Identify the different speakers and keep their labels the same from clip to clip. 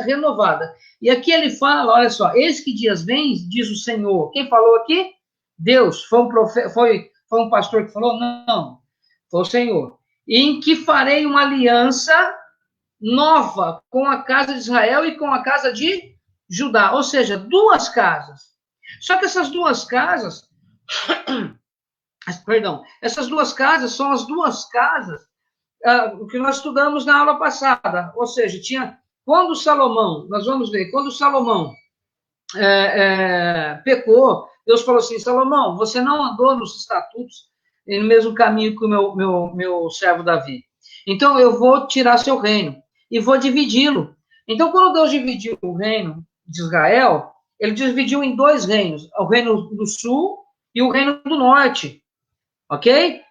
Speaker 1: renovada. E aqui ele fala, olha só, eis que dias vêm, diz o Senhor. Quem falou aqui? Deus. Foi um profeta, foi um pastor que falou? Não, foi o Senhor. Em que farei uma aliança nova com a casa de Israel e com a casa de Judá. Ou seja, duas casas. Só que essas duas casas, perdão, essas duas casas são as duas casas que nós estudamos na aula passada. Ou seja, quando Salomão, nós vamos ver, quando Salomão pecou, Deus falou assim, Salomão, você não andou nos estatutos no mesmo caminho que o meu servo Davi. Então, eu vou tirar seu reino e vou dividi-lo. Então, quando Deus dividiu o reino de Israel, ele dividiu em dois reinos, o reino do sul e o reino do norte, ok?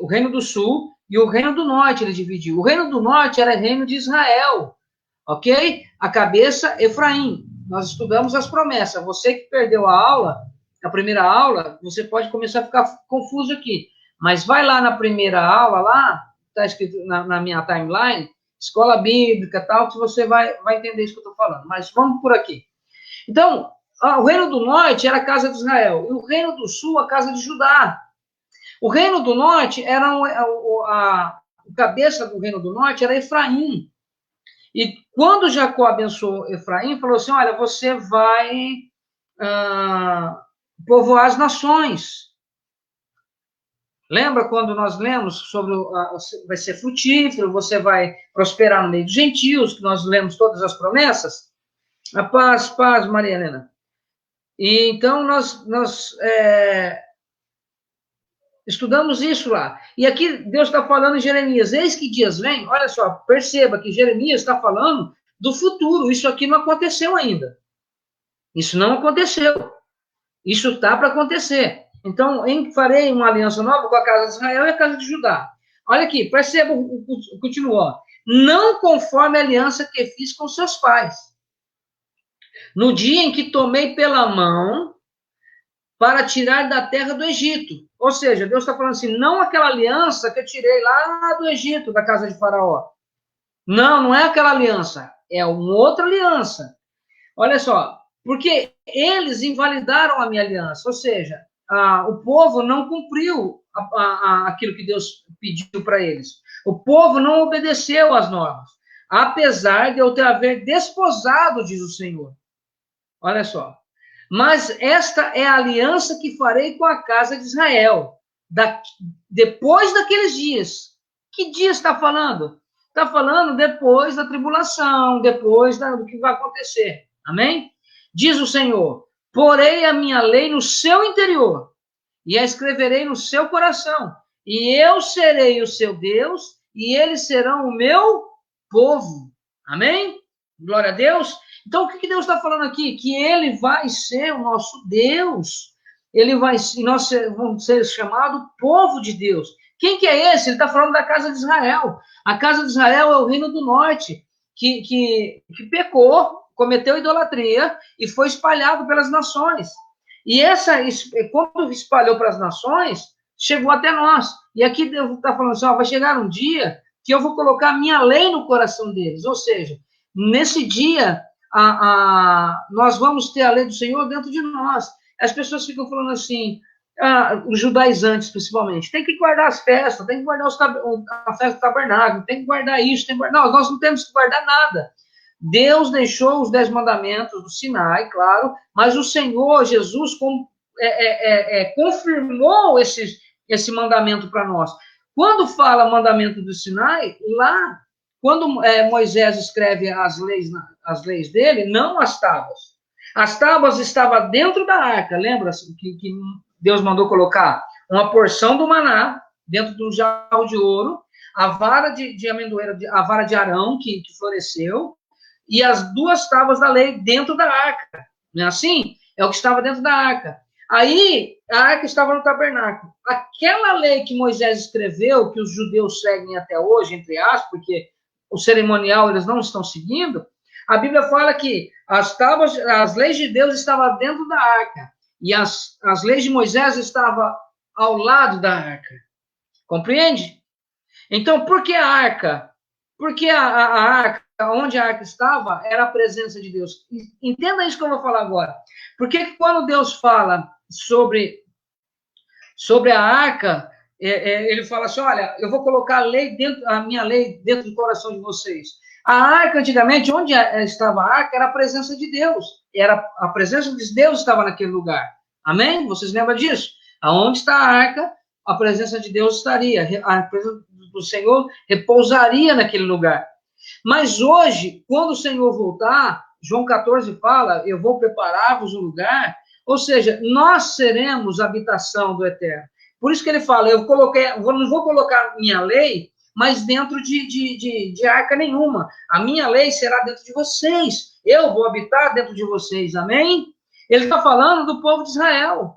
Speaker 1: O reino do sul e o reino do norte ele dividiu. O reino do norte era o reino de Israel, ok? A cabeça, Efraim. Nós estudamos as promessas. Você que perdeu a aula, a primeira aula, você pode começar a ficar confuso aqui. Mas vai lá na primeira aula, lá, está escrito na minha timeline, escola bíblica e tal, que você vai entender isso que eu estou falando. Mas vamos por aqui. Então, o reino do norte era a casa de Israel, e o reino do sul, a casa de Judá. O reino do norte era a cabeça do reino do norte era Efraim. E quando Jacó abençoou Efraim, falou assim, olha, você vai povoar as nações. Lembra quando nós lemos sobre vai ser frutífero, você vai prosperar no meio dos gentios, que nós lemos todas as promessas? A paz, Maria Helena. E então nós estudamos isso lá. E aqui Deus está falando em Jeremias, eis que dias vêm, olha só, perceba que Jeremias está falando do futuro, isso aqui não aconteceu ainda. Isso não aconteceu. Isso está para acontecer. Então, farei uma aliança nova com a casa de Israel e a casa de Judá. Olha aqui, perceba, continua. Não conforme a aliança que fiz com seus pais. No dia em que tomei pela mão para tirar da terra do Egito. Ou seja, Deus está falando assim, não aquela aliança que eu tirei lá do Egito, da casa de Faraó. Não é aquela aliança. É uma outra aliança. Olha só, porque eles invalidaram a minha aliança. Ou seja, o povo não cumpriu aquilo que Deus pediu para eles. O povo não obedeceu às normas. Apesar de eu ter haver desposado, diz o Senhor. Olha só. Mas esta é a aliança que farei com a casa de Israel. Depois daqueles dias. Que dia está falando? Está falando depois da tribulação, depois do que vai acontecer. Amém? Diz o Senhor, porei a minha lei no seu interior e a escreverei no seu coração. E eu serei o seu Deus e eles serão o meu povo. Amém? Glória a Deus. Então, o que Deus está falando aqui? Que ele vai ser o nosso Deus. Nós vamos ser chamados povo de Deus. Quem que é esse? Ele está falando da casa de Israel. A casa de Israel é o reino do norte, que pecou, cometeu idolatria e foi espalhado pelas nações. E quando espalhou para as nações, chegou até nós. E aqui Deus está falando assim, vai chegar um dia que eu vou colocar a minha lei no coração deles. Ou seja, nesse dia, nós vamos ter a lei do Senhor dentro de nós. As pessoas ficam falando assim, os judaizantes principalmente, tem que guardar as festas, tem que guardar a festa do tabernáculo, tem que guardar isso, tem que guardar... Não, nós não temos que guardar nada. Deus deixou os 10 mandamentos do Sinai, claro, mas o Senhor Jesus confirmou esse mandamento para nós. Quando fala mandamento do Sinai, lá, quando Moisés escreve as leis dele, não as tábuas. As tábuas estavam dentro da arca, lembra que Deus mandou colocar uma porção do maná dentro do jarro de ouro, a vara de amendoeira, a vara de Arão, que floresceu, e as 2 tábuas da lei dentro da arca. Não é assim? É o que estava dentro da arca. Aí, a arca estava no tabernáculo. Aquela lei que Moisés escreveu, que os judeus seguem até hoje, entre aspas, porque o cerimonial eles não estão seguindo, a Bíblia fala que as leis de Deus estavam dentro da arca, e as leis de Moisés estavam ao lado da arca. Compreende? Então, por que a arca? Porque a arca onde a arca estava, era a presença de Deus. Entenda isso que eu vou falar agora. Porque quando Deus fala sobre a arca, ele fala assim, olha, eu vou colocar a minha lei dentro do coração de vocês. A arca, antigamente, onde estava a arca, era a presença de Deus. Era a presença de Deus estava naquele lugar. Amém? Vocês lembram disso? Aonde está a arca, a presença de Deus estaria. A presença do Senhor repousaria naquele lugar. Mas hoje, quando o Senhor voltar, João 14 fala, eu vou preparar-vos um lugar, ou seja, nós seremos a habitação do Eterno. Por isso que ele fala, eu não vou colocar minha lei, mas dentro de arca nenhuma. A minha lei será dentro de vocês. Eu vou habitar dentro de vocês, amém? Ele está falando do povo de Israel.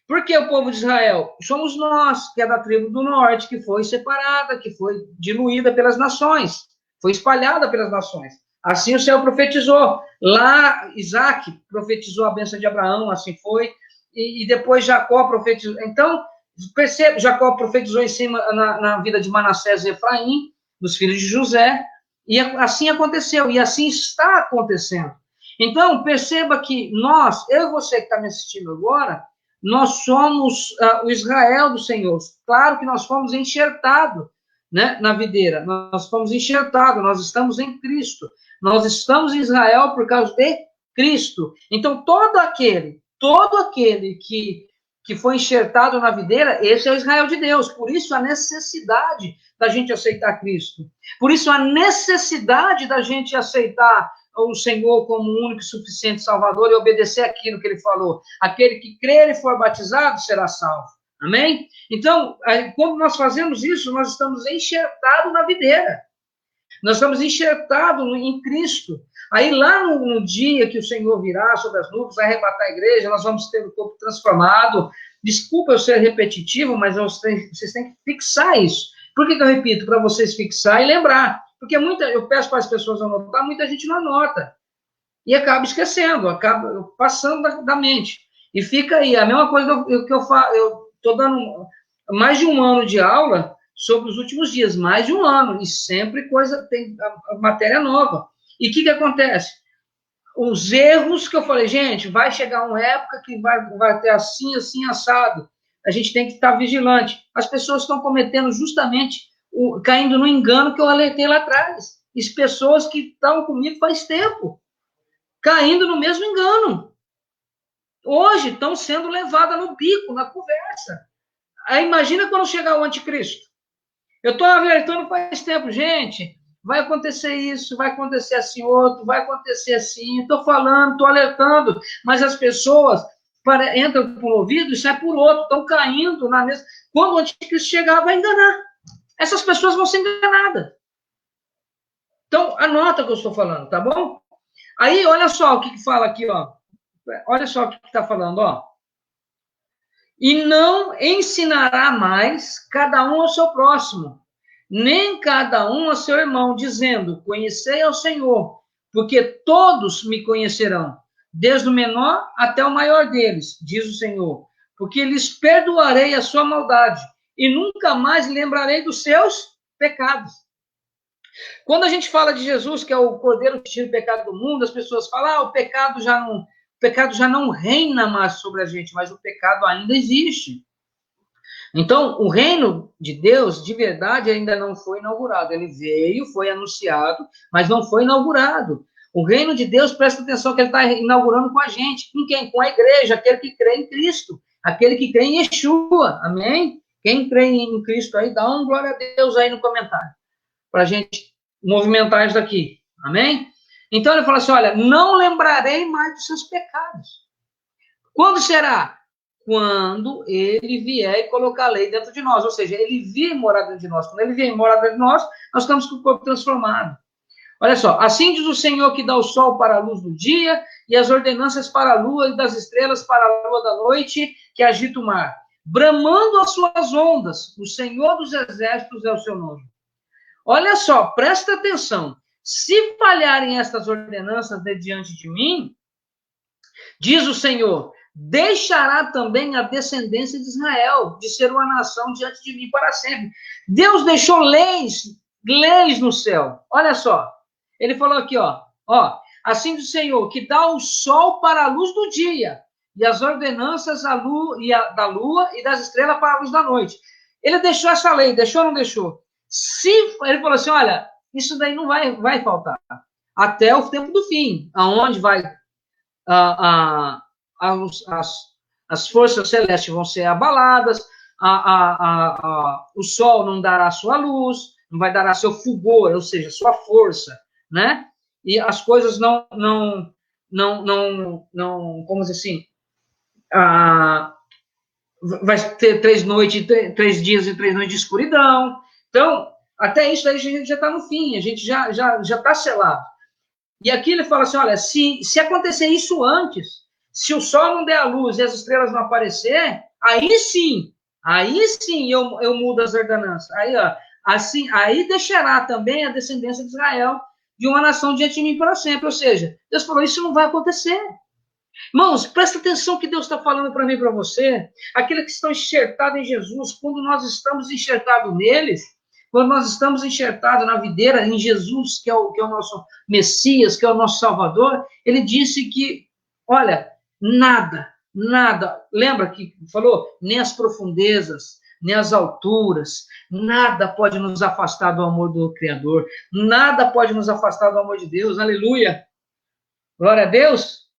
Speaker 1: Por que o povo de Israel? Somos nós, que é da tribo do norte, que foi separada, que foi diluída pelas nações, foi espalhada pelas nações. Assim o Senhor profetizou. Lá, Isaac profetizou a bênção de Abraão, assim foi. E depois Jacó profetizou. Então, percebe, Jacó profetizou em cima na vida de Manassés e Efraim, dos filhos de José, e assim aconteceu, e assim está acontecendo. Então, perceba que nós, eu e você que está me assistindo agora, nós somos o Israel do Senhor. Claro que nós fomos enxertados, né, na videira, nós fomos enxertados, nós estamos em Cristo, nós estamos em Israel por causa de Cristo. Então, todo aquele que foi enxertado na videira, esse é o Israel de Deus. Por isso, a necessidade da gente aceitar Cristo. Por isso, a necessidade da gente aceitar o Senhor como o único e suficiente Salvador e obedecer aquilo que ele falou. Aquele que crer e for batizado será salvo. Amém? Então, quando nós fazemos isso, nós estamos enxertados na videira. Nós estamos enxertados em Cristo. Aí, lá no dia que o Senhor virá sobre as nuvens, vai arrebatar a igreja, nós vamos ter o corpo transformado. Desculpa eu ser repetitivo, mas vocês têm que fixar isso. Por que eu repito? Para vocês fixar e lembrar. Porque eu peço para as pessoas anotar, muita gente não anota. E acaba esquecendo, acaba passando da mente. E fica aí. A mesma coisa que eu faço. Eu estou dando mais de um ano de aula sobre os últimos dias. Mais de um ano. E sempre tem a matéria nova. E o que acontece? Os erros que eu falei, gente, vai chegar uma época que vai ter assim, assim, assado. A gente tem que estar vigilante. As pessoas estão cometendo justamente, caindo no engano que eu alertei lá atrás. As pessoas que estão comigo faz tempo, caindo no mesmo engano. Hoje estão sendo levadas no bico, na conversa. Aí imagina quando chegar o anticristo. Eu estou alertando faz tempo, gente, vai acontecer isso, vai acontecer assim outro, vai acontecer assim, estou falando, estou alertando, mas as pessoas entram por um ouvido e saem por outro, estão caindo na mesma. Quando o anticristo chegar, vai enganar. Essas pessoas vão ser enganadas. Então, anota o que eu estou falando, tá bom? Aí, olha só o que fala aqui, ó. Olha só o que está falando, ó. E não ensinará mais cada um ao seu próximo, nem cada um ao seu irmão, dizendo, conhecei ao Senhor, porque todos me conhecerão, desde o menor até o maior deles, diz o Senhor, porque lhes perdoarei a sua maldade, e nunca mais lembrarei dos seus pecados. Quando a gente fala de Jesus, que é o Cordeiro que tira o pecado do mundo, as pessoas falam, o pecado já não reina mais sobre a gente, mas o pecado ainda existe. Então, o reino de Deus, de verdade, ainda não foi inaugurado. Ele veio, foi anunciado, mas não foi inaugurado. O reino de Deus, presta atenção que ele está inaugurando com a gente. Com quem? Com a igreja, aquele que crê em Cristo, aquele que crê em Yeshua, amém? Quem crê em Cristo aí, dá um glória a Deus aí no comentário, para a gente movimentar isso daqui, amém? Então ele fala assim, olha, não lembrarei mais dos seus pecados. Quando será? Quando ele vier e colocar a lei dentro de nós, ou seja, ele vir morar dentro de nós. Quando ele vier morar dentro de nós, nós estamos com o corpo transformado. Olha só, assim diz o Senhor que dá o sol para a luz do dia e as ordenanças para a lua e das estrelas para a lua da noite que agita o mar. Bramando as suas ondas, o Senhor dos exércitos é o seu nome. Olha só, presta atenção. Se falharem estas ordenanças diante de mim, diz o Senhor, deixará também a descendência de Israel de ser uma nação diante de mim para sempre. Deus deixou leis leis no céu. Olha só. Ele falou aqui, ó, assim diz o Senhor, que dá o sol para a luz do dia, e as ordenanças da lua e das estrelas para a luz da noite. Ele deixou essa lei, deixou ou não deixou? Ele falou assim, olha, isso daí não vai faltar. Até o tempo do fim, aonde vai as forças celestes vão ser abaladas, o sol não dará sua luz, não vai dar seu fulgor, ou seja, sua força, né? E as coisas não como dizer assim, vai ter 3 noites, 3 dias e 3 noites de escuridão. Então, até isso aí a gente já está no fim, a gente já está selado. E aqui ele fala assim, olha, se acontecer isso antes, se o sol não der a luz e as estrelas não aparecer, aí sim eu mudo as ordenanças. Aí, ó, assim, aí deixará também a descendência de Israel de uma nação diante de mim para sempre. Ou seja, Deus falou, isso não vai acontecer. Irmãos, presta atenção que Deus está falando para mim e para você. Aqueles que estão enxertados em Jesus, quando nós estamos enxertados neles, quando nós estamos enxertados na videira, em Jesus, que é o nosso Messias, que é o nosso Salvador, ele disse que, olha, nada, lembra que falou? Nem as profundezas, nem as alturas, nada pode nos afastar do amor do Criador, nada pode nos afastar do amor de Deus, aleluia, glória a Deus.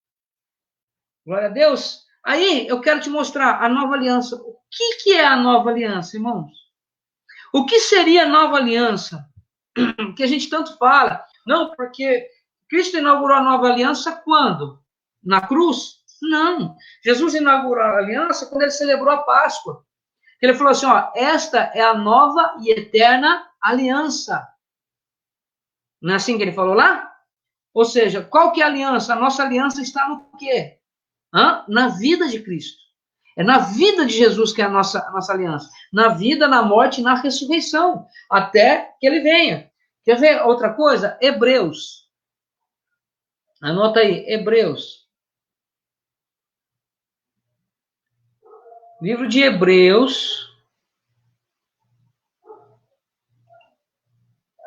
Speaker 1: Glória a Deus. Aí eu quero te mostrar a nova aliança. O que é a nova aliança, irmãos? O que seria a nova aliança? Que a gente tanto fala. Não, porque Cristo inaugurou a nova aliança quando? Na cruz? Não. Jesus inaugurou a aliança quando ele celebrou a Páscoa. Ele falou assim, ó, esta é a nova e eterna aliança. Não é assim que ele falou lá? Ou seja, qual que é a aliança? A nossa aliança está no quê? Na vida de Cristo. É na vida de Jesus que é a nossa aliança. Na vida, na morte e na ressurreição. Até que ele venha. Quer ver outra coisa? Hebreus. Anota aí, Hebreus. Livro de Hebreus.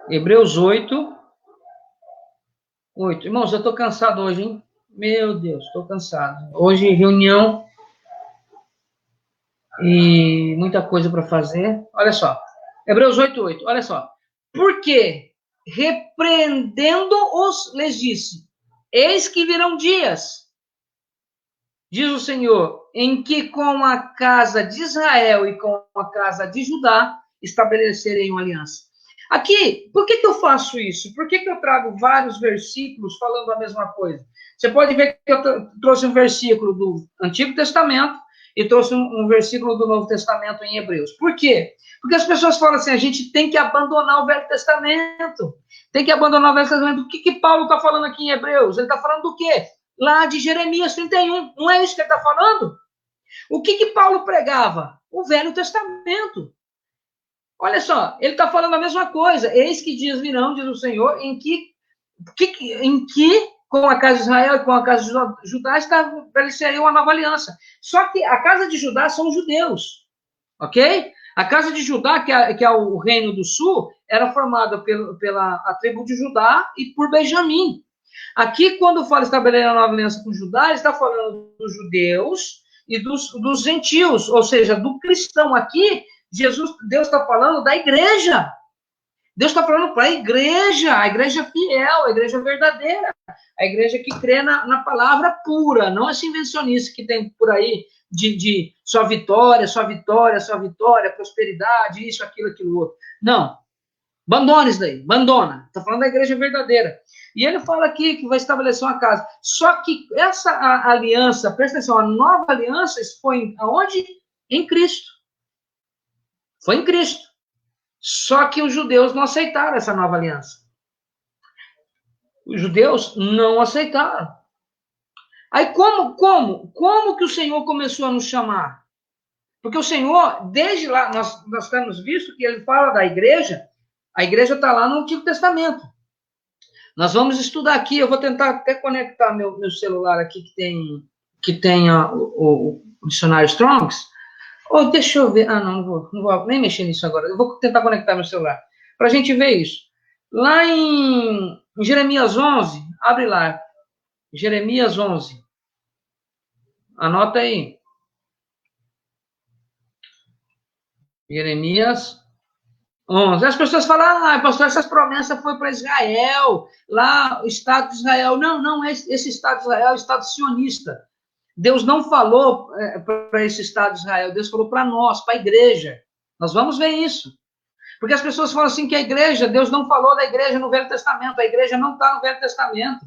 Speaker 1: Hebreus 8. 8. Irmãos, eu estou cansado hoje, hein? Meu Deus, estou cansado. Hoje, reunião e muita coisa para fazer. Olha só. Hebreus 8:8. Olha só. Por quê? Repreendendo-os, lhes disse, eis que virão dias, diz o Senhor, em que com a casa de Israel e com a casa de Judá estabelecerei uma aliança. Aqui, por que eu faço isso? Por que eu trago vários versículos falando a mesma coisa? Você pode ver que eu trouxe um versículo do Antigo Testamento e trouxe um versículo do Novo Testamento em Hebreus. Por quê? Porque as pessoas falam assim, a gente tem que abandonar o Velho Testamento. Tem que abandonar o Velho Testamento. O que Paulo está falando aqui em Hebreus? Ele está falando do quê? Lá de Jeremias 31. Não é isso que ele está falando? O que Paulo pregava? O Velho Testamento. Olha só, ele está falando a mesma coisa. Eis que dias virão, diz o Senhor, em que com a casa de Israel e com a casa de Judá estabeleceria uma nova aliança. Só que a casa de Judá são os judeus, ok? A casa de Judá, que é o reino do sul, era formada pela tribo de Judá e por Benjamim. Aqui, quando fala estabelecer uma nova aliança com Judá, ele está falando dos judeus e dos gentios, ou seja, do cristão. Aqui, Deus está falando da igreja. Deus está falando para a igreja fiel, a igreja verdadeira, a igreja que crê na palavra pura, não esse invencionista que tem por aí de só vitória, prosperidade, isso, aquilo, outro. Não. Abandona isso daí, abandona. Está falando da igreja verdadeira. E ele fala aqui que vai estabelecer uma casa. Só que essa aliança, presta atenção, a nova aliança foi aonde? Em Cristo. Foi em Cristo. Só que os judeus não aceitaram essa nova aliança. Os judeus não aceitaram. Aí como que o Senhor começou a nos chamar? Porque o Senhor, desde lá, nós temos visto que ele fala da igreja, a igreja está lá no Antigo Testamento. Nós vamos estudar aqui, eu vou tentar até conectar meu celular aqui, que tem o dicionário Strongs. Deixa eu ver. Não vou nem mexer nisso agora. Eu vou tentar conectar meu celular. para a gente ver isso. Lá em Jeremias 11, abre lá. Jeremias 11. Anota aí. Jeremias 11. As pessoas falam, pastor, essas promessas foi para Israel, lá o Estado de Israel. Não, não, esse Estado de Israel é o Estado sionista. Deus não falou para esse Estado de Israel, Deus falou para nós, para a igreja. Nós vamos ver isso. Porque as pessoas falam assim que a igreja, Deus não falou da igreja no Velho Testamento, a igreja não está no Velho Testamento.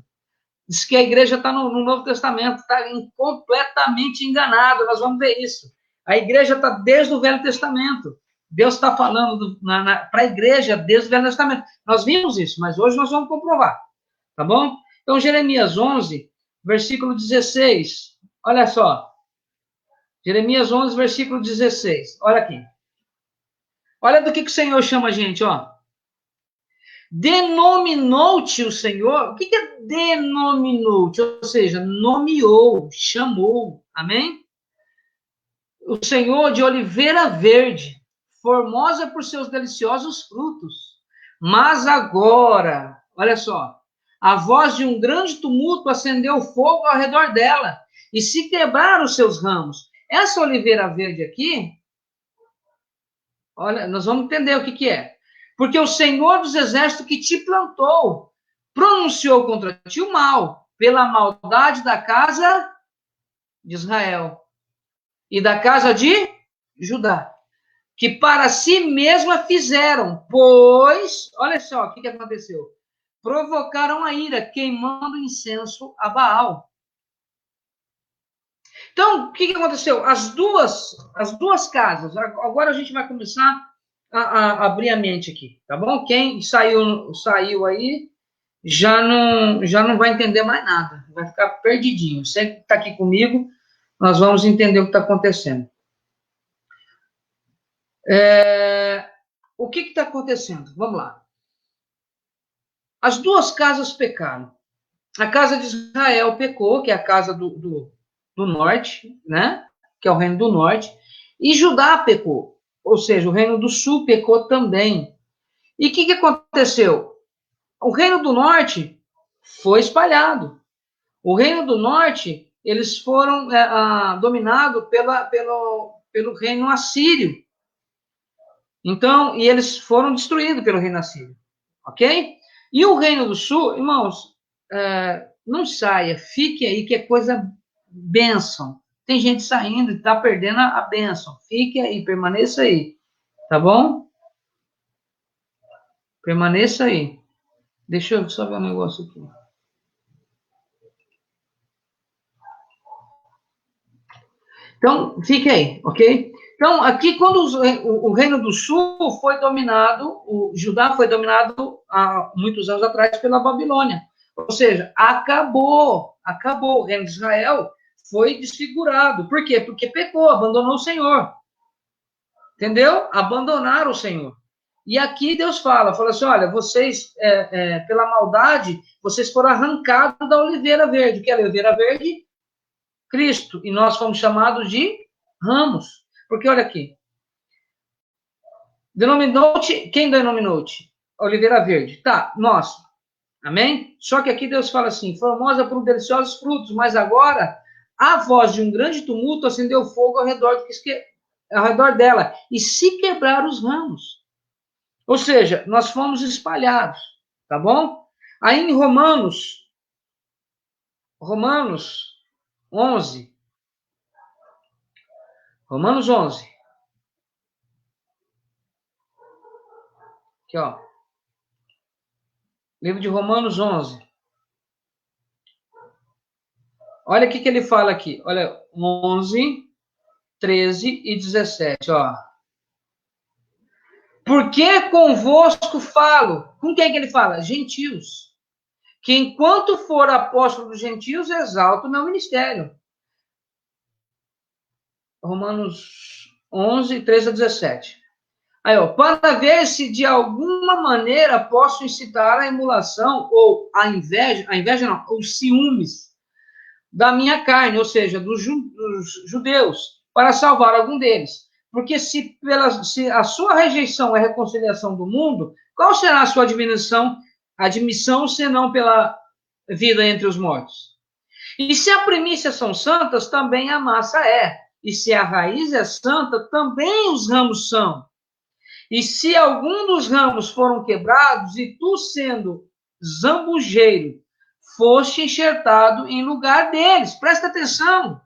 Speaker 1: Diz que a igreja está no Novo Testamento, está completamente enganado, nós vamos ver isso. A igreja está desde o Velho Testamento. Deus está falando para a igreja desde o Velho Testamento. Nós vimos isso, mas hoje nós vamos comprovar. Tá bom? Então, Jeremias 11, versículo 16. Olha só. Jeremias 11, versículo 16. Olha aqui. Olha do que o Senhor chama a gente, ó. Denominou-te o Senhor. O que é denominou-te? Ou seja, nomeou, chamou. Amém? O Senhor de oliveira verde, formosa por seus deliciosos frutos. Mas agora, olha só, a voz de um grande tumulto acendeu fogo ao redor dela, e se quebraram os seus ramos. Essa oliveira verde aqui, olha, nós vamos entender o que é. Porque o Senhor dos Exércitos que te plantou, pronunciou contra ti o mal, pela maldade da casa de Israel e da casa de Judá, que para si mesma fizeram, pois, olha só o que aconteceu, provocaram a ira, queimando incenso a Baal. Então, o que aconteceu? As duas casas, agora a gente vai começar a abrir a mente aqui, tá bom? Quem saiu aí já não vai entender mais nada, vai ficar perdidinho. Você que está aqui comigo, nós vamos entender o que está acontecendo. O que está acontecendo? Vamos lá. As duas casas pecaram. A casa de Israel pecou, que é a casa do norte, né? Que é o reino do norte. E Judá pecou. Ou seja, o reino do sul pecou também. E o que aconteceu? O reino do norte foi espalhado. O reino do norte, eles foram dominados pelo reino assírio. Então, e eles foram destruídos pelo reino assírio. Ok? E o reino do sul, irmãos, não saia, fique aí que é coisa bênção. Tem gente saindo e está perdendo a bênção. Fique aí, permaneça aí. Tá bom? Permaneça aí. Deixa eu só ver um negócio aqui. Então, fique aí, ok? Então, aqui, quando o Reino do Sul foi dominado, o Judá foi dominado há muitos anos atrás pela Babilônia. Ou seja, acabou. O Reino de Israel foi desfigurado. Por quê? Porque pecou, abandonou o Senhor. Entendeu? Abandonaram o Senhor. E aqui Deus fala assim, olha, vocês, pela maldade, vocês foram arrancados da oliveira verde. O que é a oliveira verde? Cristo. E nós fomos chamados de ramos. Porque, olha aqui. Denominou-te, quem denominou-te? Oliveira verde. Tá, nós. Amém? Só que aqui Deus fala assim, formosa por deliciosos frutos, mas agora a voz de um grande tumulto acendeu fogo ao redor dela, e se quebraram os ramos. Ou seja, nós fomos espalhados, tá bom? Aí em Romanos 11. Romanos 11. Aqui, ó. Livro de Romanos 11. Olha o que ele fala aqui. Olha, 11, 13 e 17, ó. Porque convosco falo. Com quem que ele fala? Gentios. Que enquanto for apóstolo dos gentios, exalto o meu ministério. Romanos 11, 13 a 17. Aí, ó, para ver se de alguma maneira posso incitar a emulação ou a inveja não, os ciúmes da minha carne, ou seja, dos judeus, para salvar algum deles. Porque se a sua rejeição é reconciliação do mundo, qual será a sua admissão, senão pela vida entre os mortos? E se a primícia são santas, também a massa é. E se a raiz é santa, também os ramos são. E se algum dos ramos foram quebrados, e tu, sendo zambujeiro, foste enxertado em lugar deles. Presta atenção.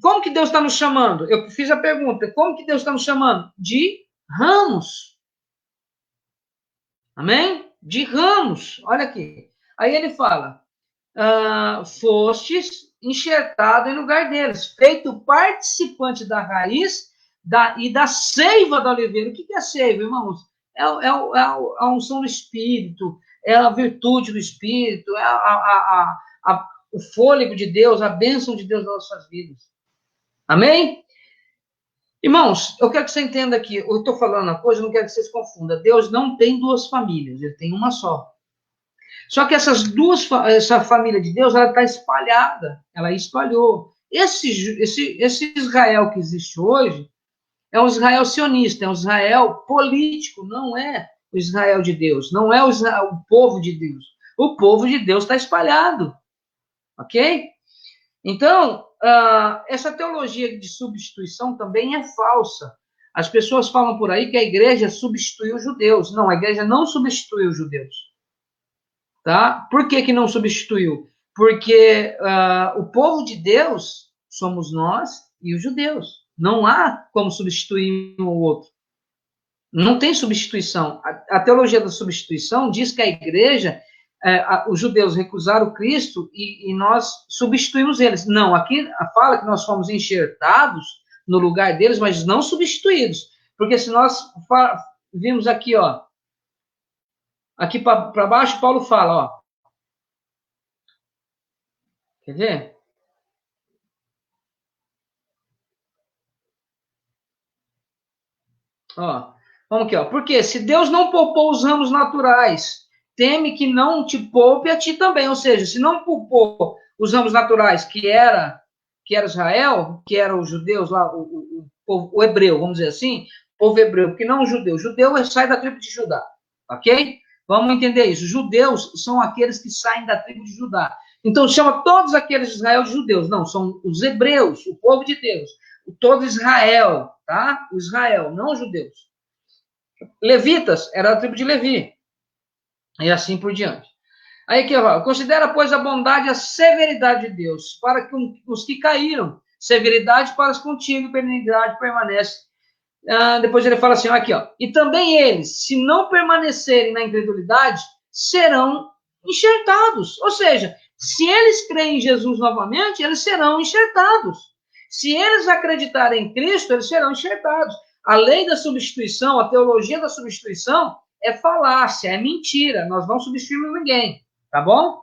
Speaker 1: Como que Deus está nos chamando? Eu fiz a pergunta. Como que Deus está nos chamando? De ramos. Amém? De ramos. Olha aqui. Aí ele fala, fostes enxertado em lugar deles, feito participante da raiz e da seiva da oliveira. O que é a seiva, irmãos? É a unção do Espírito, é a virtude do Espírito, é o fôlego de Deus, a bênção de Deus nas nossas vidas. Amém? Irmãos, eu quero que você entenda aqui, eu estou falando uma coisa, eu não quero que vocês confundam. Deus não tem duas famílias, ele tem uma só. Só que essa família de Deus, ela está espalhada, ela espalhou. Esse Israel que existe hoje é um Israel sionista, é um Israel político, não é o Israel de Deus, não é o povo de Deus. O povo de Deus está espalhado, ok? Então, essa teologia de substituição também é falsa. As pessoas falam por aí que a igreja substituiu os judeus. Não, a igreja não substituiu os judeus. Tá? Por que não substituiu? Porque o povo de Deus somos nós e os judeus. Não há como substituir um ou outro. Não tem substituição. A teologia da substituição diz que a igreja, os judeus recusaram Cristo e nós substituímos eles. Não, aqui fala que nós fomos enxertados no lugar deles, mas não substituídos. Porque se nós vimos aqui, ó, aqui para baixo, Paulo fala, ó. Quer ver? Ó, vamos aqui, ó. Porque se Deus não poupou os ramos naturais, teme que não te poupe a ti também. Ou seja, se não poupou os ramos naturais, que era Israel, que eram os judeus lá, o hebreu, vamos dizer assim, o povo hebreu, porque não o judeu. O judeu sai da tribo de Judá, ok? Vamos entender isso. Judeus são aqueles que saem da tribo de Judá. Então, chama todos aqueles de Israel de judeus. Não, são os hebreus, o povo de Deus. Todo Israel, tá? O Israel, não os judeus. Levitas, era a tribo de Levi. E assim por diante. Aí aqui, ó, considera, pois, a bondade e a severidade de Deus, para que os que caíram, severidade para os contigo, benignidade permanece. Depois ele fala assim, ó, aqui, ó, e também eles, se não permanecerem na incredulidade, serão enxertados. Ou seja, se eles creem em Jesus novamente, eles serão enxertados. Se eles acreditarem em Cristo, eles serão enxertados. A lei da substituição, a teologia da substituição é falácia, é mentira. Nós não substituímos ninguém, tá bom?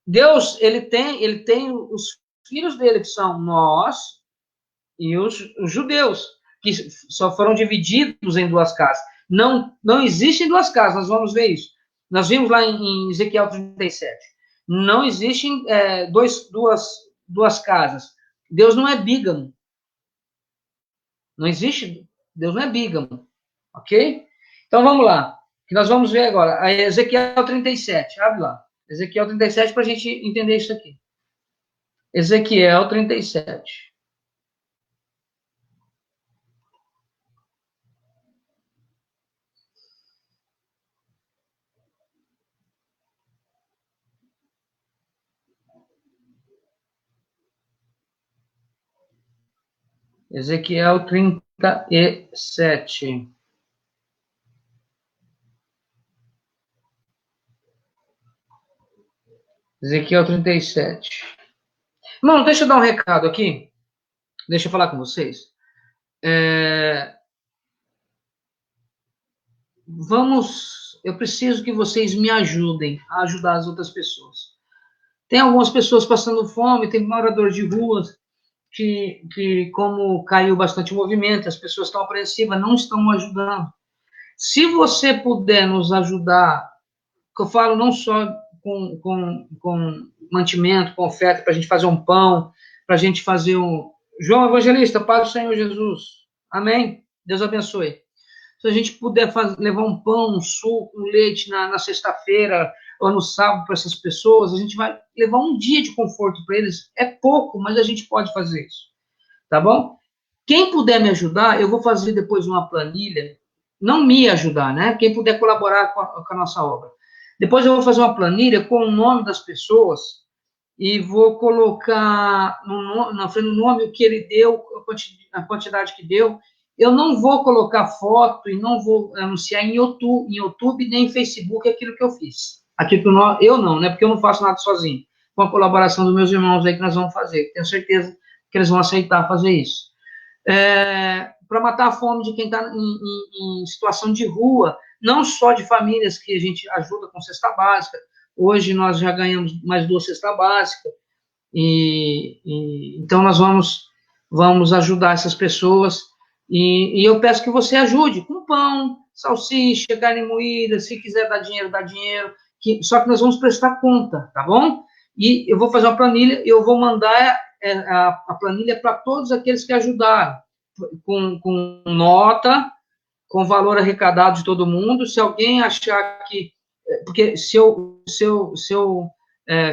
Speaker 1: Deus, ele tem os filhos dele, que são nós e os judeus, que só foram divididos em duas casas. Não existem duas casas, nós vamos ver isso. Nós vimos lá em Ezequiel 37. Não existem duas casas. Deus não é bígamo. Não existe, Deus não é bígamo. Ok? Então vamos lá, que nós vamos ver agora. A Ezequiel 37, abre lá. Ezequiel 37 para a gente entender isso aqui. Ezequiel 37. Ezequiel 37. Ezequiel 37. Irmão, deixa eu dar um recado aqui. Deixa eu falar com vocês. Eu preciso que vocês me ajudem a ajudar as outras pessoas. Tem algumas pessoas passando fome, tem moradores de ruas que como caiu bastante movimento, as pessoas estão apreensivas, não estão ajudando. Se você puder nos ajudar, que eu falo não só com mantimento, com oferta, para a gente fazer um pão, para a gente fazer João Evangelista, Pai do Senhor Jesus. Amém? Deus abençoe. Se a gente puder levar um pão, um suco, um leite na sexta-feira ou no sábado para essas pessoas, a gente vai levar um dia de conforto para eles. É pouco, mas a gente pode fazer isso. Tá bom? Quem puder me ajudar, eu vou fazer depois uma planilha. Não me ajudar, né? Quem puder colaborar com a nossa obra. Depois eu vou fazer uma planilha com o nome das pessoas e vou colocar na frente do nome o que ele deu, a quantidade que deu. Eu não vou colocar foto e não vou anunciar em YouTube nem em Facebook aquilo que eu fiz. Aquilo que eu não, né? Porque eu não faço nada sozinho. Com a colaboração dos meus irmãos aí que nós vamos fazer. Tenho certeza que eles vão aceitar fazer isso. Para matar a fome de quem está em situação de rua, não só de famílias que a gente ajuda com cesta básica. Hoje nós já ganhamos mais 2 cestas básicas, então nós vamos ajudar essas pessoas, e eu peço que você ajude com pão, salsicha, carne moída, se quiser dar dinheiro, dá dinheiro, só que nós vamos prestar conta, tá bom? E eu vou fazer uma planilha, eu vou mandar a planilha para todos aqueles que ajudaram, com nota, com valor arrecadado de todo mundo. Se alguém achar que... Porque se eu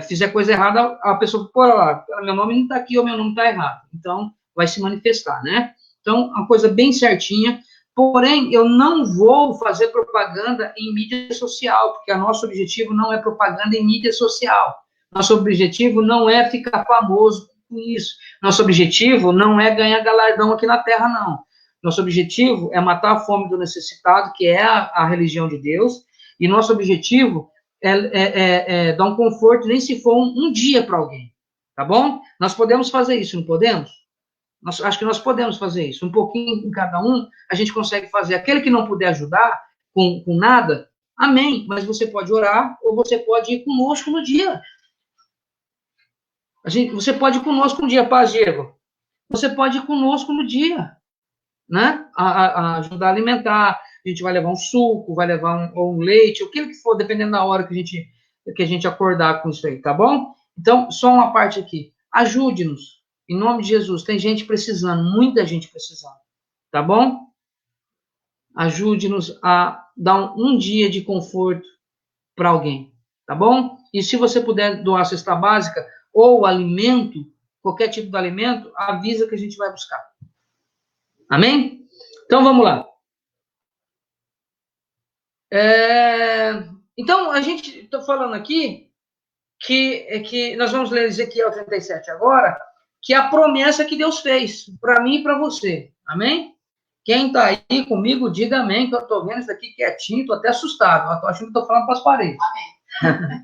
Speaker 1: fizer coisa errada, a pessoa, pô, lá, meu nome não está aqui ou meu nome está errado. Então, vai se manifestar, né? Então, uma coisa bem certinha. Porém, eu não vou fazer propaganda em mídia social, porque o nosso objetivo não é propaganda em mídia social. Nosso objetivo não é ficar famoso com isso. Nosso objetivo não é ganhar galardão aqui na Terra, não. Nosso objetivo é matar a fome do necessitado, que é a religião de Deus, e nosso objetivo é dar um conforto, nem se for um dia para alguém, tá bom? Nós podemos fazer isso, não podemos? Acho que nós podemos fazer isso. Um pouquinho em cada um, a gente consegue fazer. Aquele que não puder ajudar com nada, amém, mas você pode orar ou você pode ir conosco no dia. Você pode ir conosco no dia, Paz, Diego. Você pode ir conosco no dia, né? A ajudar a alimentar. A gente vai levar um suco, vai levar um leite, o que for, dependendo da hora que a gente acordar com isso aí, tá bom? Então, só uma parte aqui. Ajude-nos, em nome de Jesus. Tem gente precisando, muita gente precisando, tá bom? Ajude-nos a dar um dia de conforto para alguém, tá bom? E se você puder doar a cesta básica ou alimento, qualquer tipo de alimento, avisa que a gente vai buscar. Amém? Então, vamos lá. Então, a gente está falando aqui que nós vamos ler Ezequiel 37 agora, que é a promessa que Deus fez para mim e para você. Amém? Quem está aí comigo, diga amém, que eu estou vendo isso aqui quietinho, estou até assustado. Estou achando que estou falando para as paredes. Amém.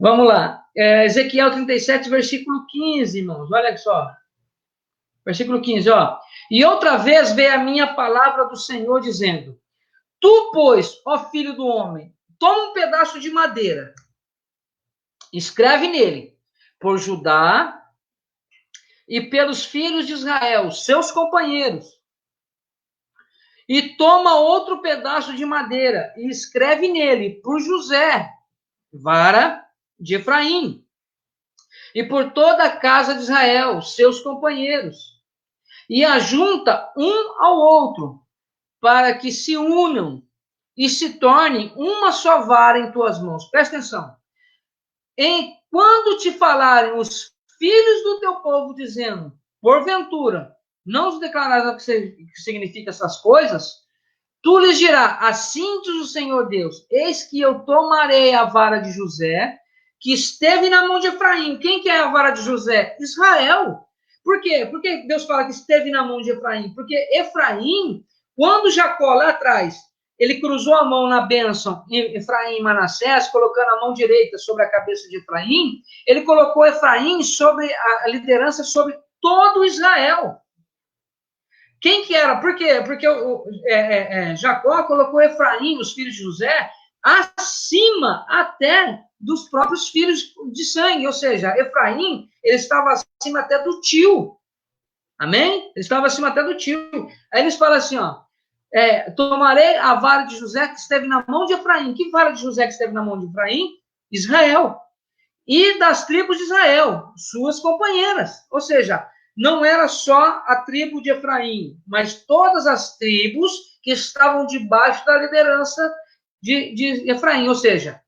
Speaker 1: Vamos lá. Ezequiel 37, versículo 15, irmãos. Olha só. Versículo 15, ó. E outra vez veio a minha palavra do Senhor dizendo: Tu, pois, ó filho do homem, toma um pedaço de madeira, escreve nele, por Judá e pelos filhos de Israel, seus companheiros, e toma outro pedaço de madeira e escreve nele, por José, vara de Efraim, e por toda a casa de Israel, seus companheiros, e ajunta um ao outro, para que se unam e se tornem uma só vara em tuas mãos. Presta atenção. Quando te falarem os filhos do teu povo, dizendo, porventura, não os declararás o que significa essas coisas, tu lhes dirás, assim diz o Senhor Deus, eis que eu tomarei a vara de José, que esteve na mão de Efraim. Quem que é a vara de José? Israel. Por quê? Por que Deus fala que esteve na mão de Efraim? Porque Efraim, quando Jacó lá atrás, ele cruzou a mão na bênção Efraim e Manassés, colocando a mão direita sobre a cabeça de Efraim, ele colocou Efraim sobre a liderança sobre todo Israel. Quem que era? Por quê? Porque Jacó colocou Efraim, os filhos de José, acima até dos próprios filhos de sangue, ou seja, Efraim, ele estava acima até do tio, amém? Ele estava acima até do tio. Aí eles falam assim, ó, tomarei a vara de José que esteve na mão de Efraim. Que vara de José que esteve na mão de Efraim? Israel. E das tribos de Israel, suas companheiras. Ou seja, não era só a tribo de Efraim, mas todas as tribos que estavam debaixo da liderança de Efraim, ou seja,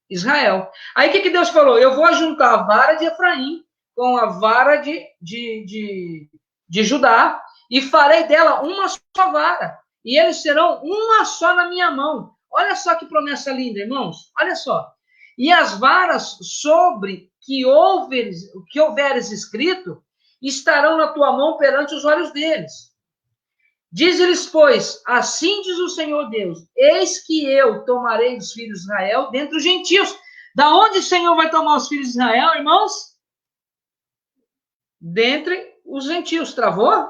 Speaker 1: Israel. Aí o que Deus falou? Eu vou juntar a vara de Efraim com a vara de Judá e farei dela uma só vara. E eles serão uma só na minha mão. Olha só que promessa linda, irmãos. Olha só. E as varas sobre que houveres escrito estarão na tua mão perante os olhos deles. Diz-lhes, pois, assim diz o Senhor Deus, eis que eu tomarei os filhos de Israel dentre os gentios. Da onde o Senhor vai tomar os filhos de Israel, irmãos? Dentre os gentios. Travou?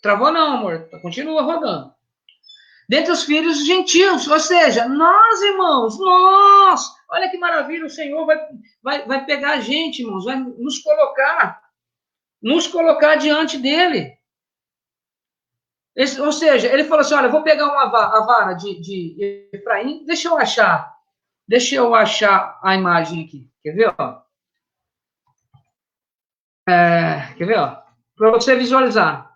Speaker 1: Travou não, amor. Continua rodando. Dentre os filhos dos gentios. Ou seja, nós, irmãos, nós. Olha que maravilha, o Senhor vai pegar a gente, irmãos, vai nos colocar diante dele. Ou seja, ele falou assim, olha, eu vou pegar a vara de Efraim, deixa eu achar a imagem aqui, quer ver, ó? Quer ver, ó? Para você visualizar.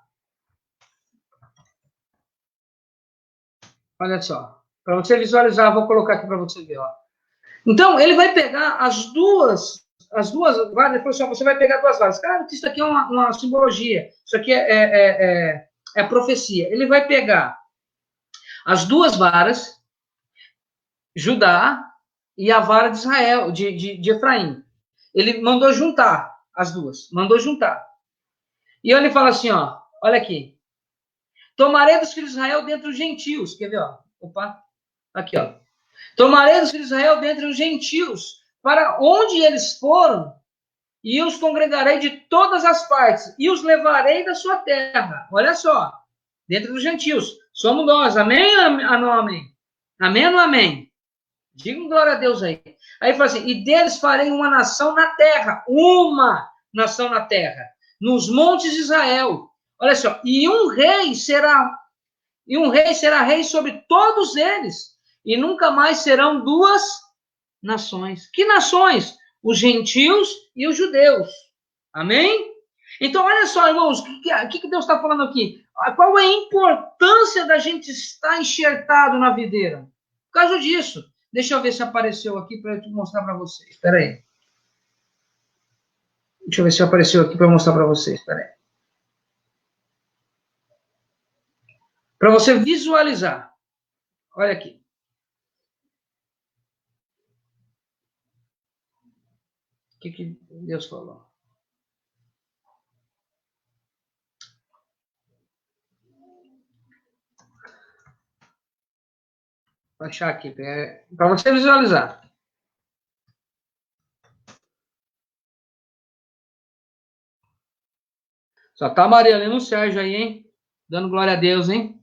Speaker 1: Olha só, para você visualizar, vou colocar aqui para você ver, ó. Então, ele vai pegar as duas varas, ele falou assim, ó, você vai pegar duas varas. Cara, isso aqui é uma simbologia, isso aqui é profecia. Ele vai pegar as duas varas, Judá e a vara de Israel, de Efraim. Ele mandou juntar as duas, mandou juntar. E ele fala assim, ó, olha aqui. Tomarei dos filhos de Israel dentre os gentios. Quer ver, ó? Opa, aqui, ó. Tomarei dos filhos de Israel dentre os gentios, para onde eles foram, e os congregarei de todas as partes, e os levarei da sua terra. Olha só, dentro dos gentios. Somos nós, amém ou não amém? Amém ou não amém? Digam glória a Deus aí. Aí fala assim, e deles farei uma nação na terra, nos montes de Israel. Olha só, e um rei será rei sobre todos eles, e nunca mais serão duas nações. Que nações? Os gentios e os judeus. Amém? Então, olha só, irmãos, o que Deus está falando aqui? Qual é a importância da gente estar enxertado na videira? Por causa disso. Deixa eu ver se apareceu aqui para eu mostrar para vocês. Espera aí. Deixa eu ver se apareceu aqui para mostrar para vocês. Espera aí. Para você visualizar. Olha aqui. O que Deus falou? Vou achar aqui, para você visualizar. Só tá amarelando o Sérgio aí, hein? Dando glória a Deus, hein?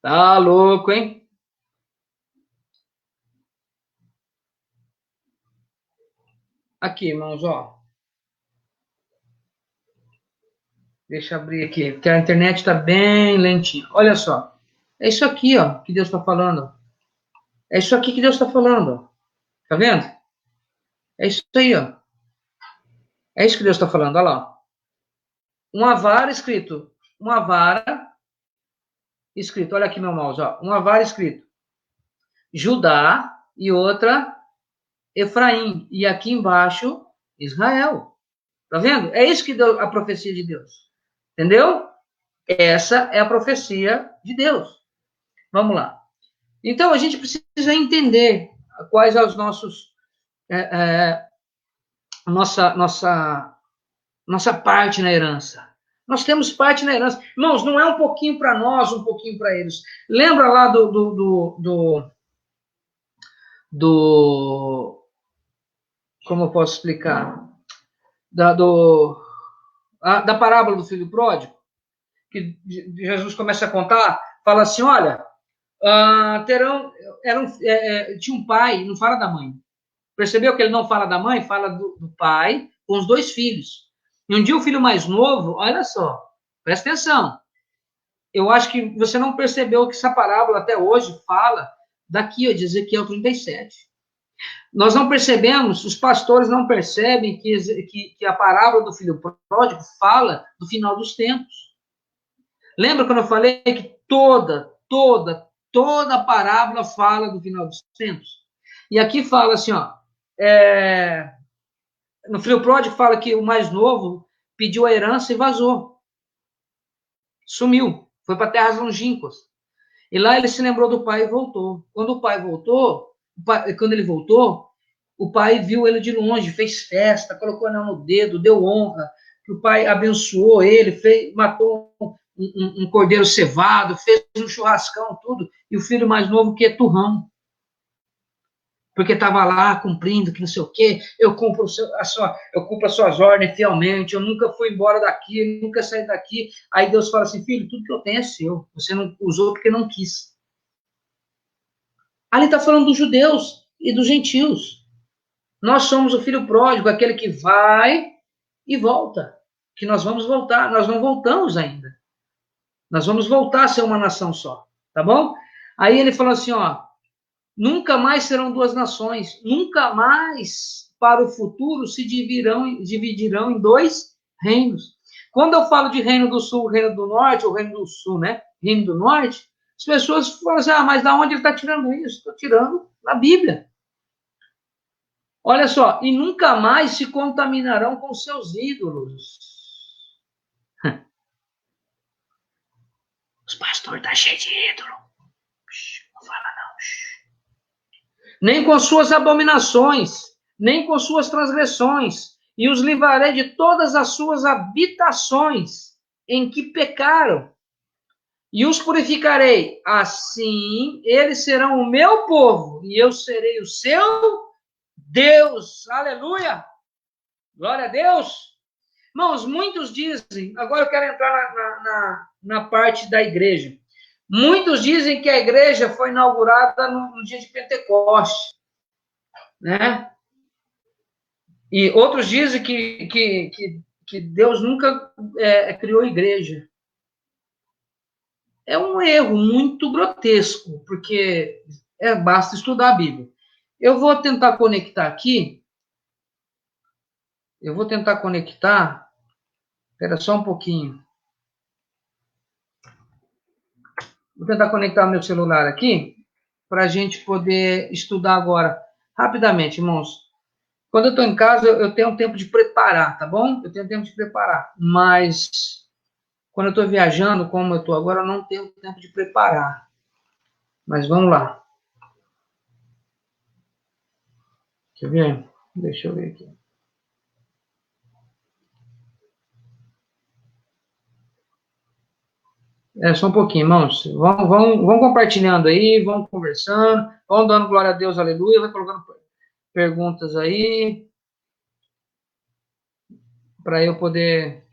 Speaker 1: Tá louco, hein? Aqui, irmãos, ó. Deixa eu abrir aqui, porque a internet está bem lentinha. Olha só. É isso aqui, ó, que Deus está falando. É isso aqui que Deus está falando. Tá vendo? É isso aí, ó. É isso que Deus está falando, olha lá. Uma vara escrito. Uma vara escrito. Olha aqui meu mouse, ó. Uma vara escrito. Judá e outra Efraim. E aqui embaixo, Israel. Tá vendo? É isso que deu a profecia de Deus. Entendeu? Essa é a profecia de Deus. Vamos lá. Então, a gente precisa entender quais são os nossos... nossa parte na herança. Nós temos parte na herança. Irmãos, não é um pouquinho para nós, um pouquinho para eles. Lembra lá como eu posso explicar? Da parábola do filho pródigo, que Jesus começa a contar, fala assim, olha, tinha um pai, não fala da mãe. Percebeu que ele não fala da mãe? Fala do pai com os dois filhos. E um dia o filho mais novo, olha só, presta atenção. Eu acho que você não percebeu que essa parábola até hoje fala daqui, ó, de Ezequiel 37. Nós não percebemos, os pastores não percebem que a parábola do filho pródigo fala do final dos tempos. Lembra quando eu falei que toda a parábola fala do final dos tempos? E aqui fala assim, ó, no filho pródigo fala que o mais novo pediu a herança e vazou. Sumiu, foi para terras longínquas. E lá ele se lembrou do pai e voltou. Quando ele voltou, o pai viu ele de longe, fez festa, colocou anel no dedo, deu honra. O pai abençoou ele, matou um cordeiro cevado, fez um churrascão, tudo. E o filho mais novo que é turrão. Porque estava lá cumprindo, que não sei o quê, eu cumpro as suas ordens fielmente, eu nunca fui embora daqui, nunca saí daqui. Aí Deus fala assim, filho, tudo que eu tenho é seu, você não usou porque não quis. Ali está falando dos judeus e dos gentios. Nós somos o filho pródigo, aquele que vai e volta. Que nós vamos voltar, nós não voltamos ainda. Nós vamos voltar a ser uma nação só, tá bom? Aí ele falou assim, ó, nunca mais serão duas nações, nunca mais para o futuro se dividirão em dois reinos. Quando eu falo de reino do sul, reino do norte, ou reino do sul, né? Reino do norte, as pessoas falam assim, mas da onde ele está tirando isso? Estou tirando da Bíblia. Olha só, e nunca mais se contaminarão com seus ídolos. Os pastores estão cheios de ídolo. Não fala não. Nem com suas abominações, nem com suas transgressões, e os livrarei de todas as suas habitações em que pecaram, e os purificarei. Assim, eles serão o meu povo, e eu serei o seu Deus. Aleluia! Glória a Deus! Irmãos, muitos dizem, agora eu quero entrar na parte da igreja. Muitos dizem que a igreja foi inaugurada no dia de Pentecostes, né? E outros dizem que Deus nunca criou igreja. É um erro muito grotesco, porque basta estudar a Bíblia. Eu vou tentar conectar aqui. Espera só um pouquinho. Vou tentar conectar meu celular aqui para a gente poder estudar agora. Rapidamente, irmãos. Quando eu estou em casa, eu tenho um tempo de preparar, tá bom? Eu tenho tempo de preparar. Mas quando eu estou viajando, como eu estou agora, eu não tenho tempo de preparar. Mas vamos lá. Quer ver? Deixa eu ver aqui. Só um pouquinho, irmãos. Vão compartilhando aí, vão conversando, vão dando glória a Deus, aleluia, vai colocando perguntas aí, para eu poder...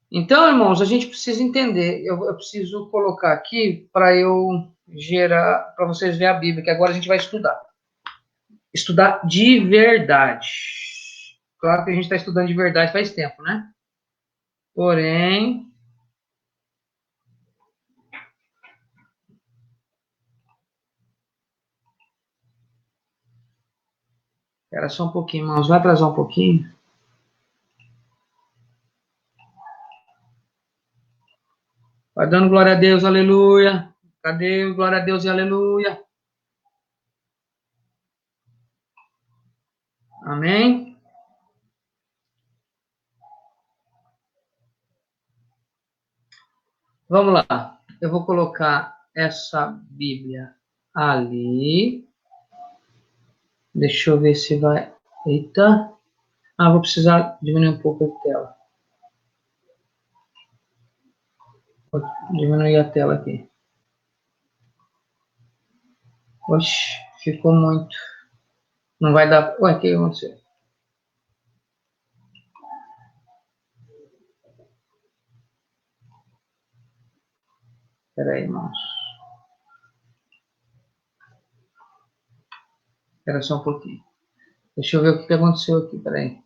Speaker 1: Então, irmãos, a gente precisa entender, eu preciso colocar aqui para eu gerar, para vocês verem a Bíblia, que agora a gente vai estudar. Estudar de verdade. Claro que a gente está estudando de verdade faz tempo, né? Porém... Espera só um pouquinho, irmãos. Vai atrasar um pouquinho? Vai dando glória a Deus, aleluia. Cadê? Glória a Deus e aleluia. Amém? Vamos lá. Eu vou colocar essa Bíblia ali. Deixa eu ver se vai... Eita. Vou precisar diminuir um pouco a tela. Vou diminuir a tela aqui. Oxe, ficou muito. Não vai dar... Ué, o que aconteceu? Espera aí, irmãos. Espera só um pouquinho. Deixa eu ver o que aconteceu aqui, espera aí.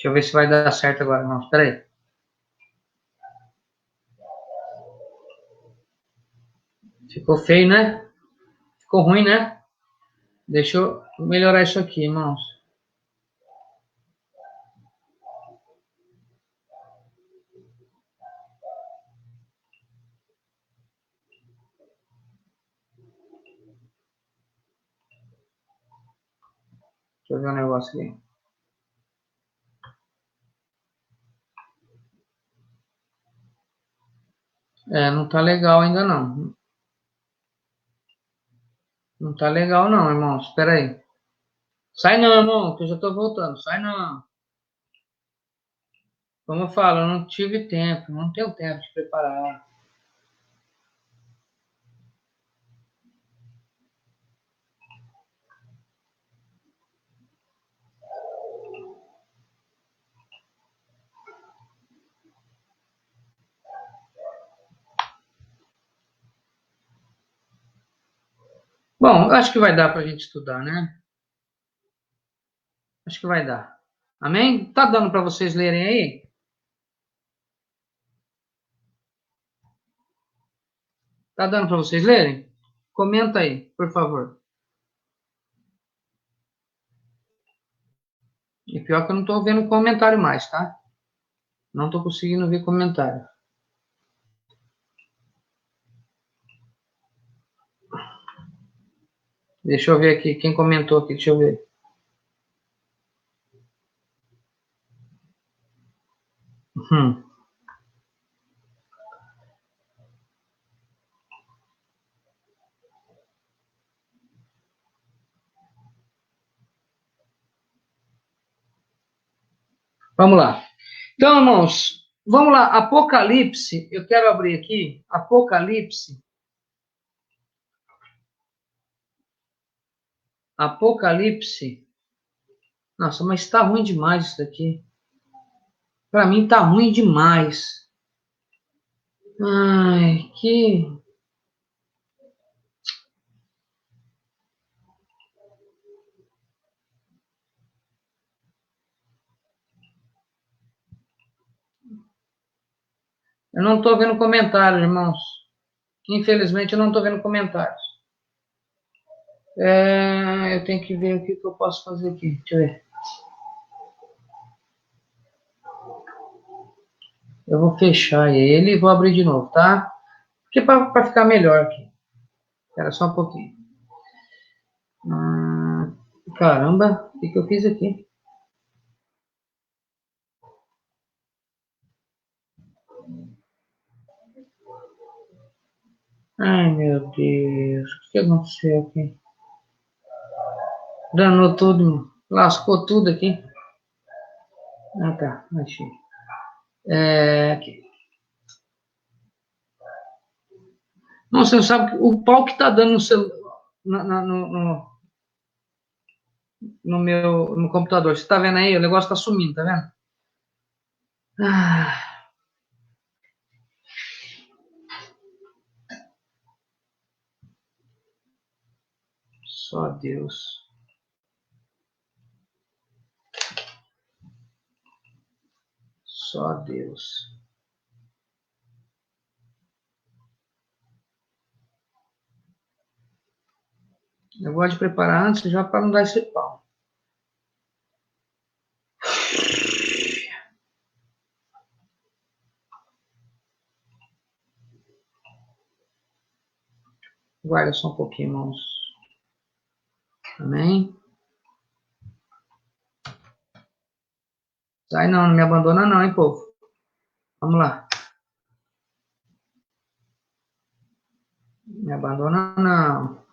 Speaker 1: Deixa eu ver se vai dar certo agora, irmãos. Espera aí. Ficou feio, né? Ficou ruim, né? Deixa eu melhorar isso aqui, irmãos. Deixa eu ver um negócio aqui. Não tá legal ainda não. Não tá legal não, irmãos. Espera aí. Sai não, irmão, que eu já tô voltando. Sai não. Como eu falo, eu não tive tempo. Não tenho tempo de preparar. Bom, eu acho que vai dar pra gente estudar, né? Acho que vai dar. Amém? Tá dando para vocês lerem aí? Tá dando para vocês lerem? Comenta aí, por favor. E pior que eu não tô vendo comentário mais, tá? Não tô conseguindo ver comentário. Deixa eu ver aqui, quem comentou aqui, deixa eu ver. Hum. Vamos lá. Então, irmãos, vamos lá. Apocalipse, eu quero abrir aqui. Apocalipse. Apocalipse. Nossa, mas tá ruim demais isso daqui. Para mim tá ruim demais. Ai, que. Eu não tô vendo comentários, irmãos. Infelizmente, eu não tô vendo comentários. Eu tenho que ver o que eu posso fazer aqui. Deixa eu ver. Eu vou fechar ele e vou abrir de novo, tá? Porque para ficar melhor aqui. Espera só um pouquinho. Caramba, o que eu fiz aqui? Ai, meu Deus. O que aconteceu aqui? Danou tudo. Lascou tudo aqui. Ah, tá. Achei. Aqui. Não, você não sabe o pau que tá dando no celular. No meu computador. Você tá vendo aí? O negócio tá sumindo, tá vendo? Ah, só Deus. Só Deus. Eu gosto de preparar antes já para não dar esse pau. Guarda só um pouquinho, irmãos. Amém? Sai não, não me abandona não, hein, povo? Vamos lá. Me abandona não.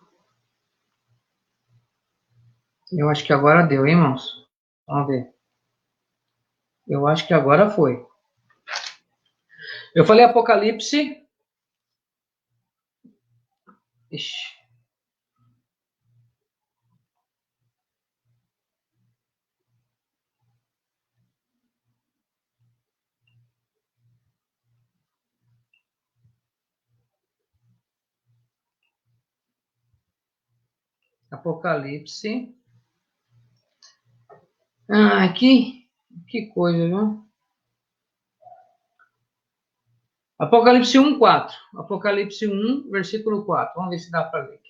Speaker 1: Eu acho que agora deu, hein, irmãos? Vamos ver. Eu acho que agora foi. Eu falei Apocalipse. Ixi. Apocalipse. Aqui. Que coisa, viu? Apocalipse 1, 4. Apocalipse 1, versículo 4. Vamos ver se dá para ler aqui.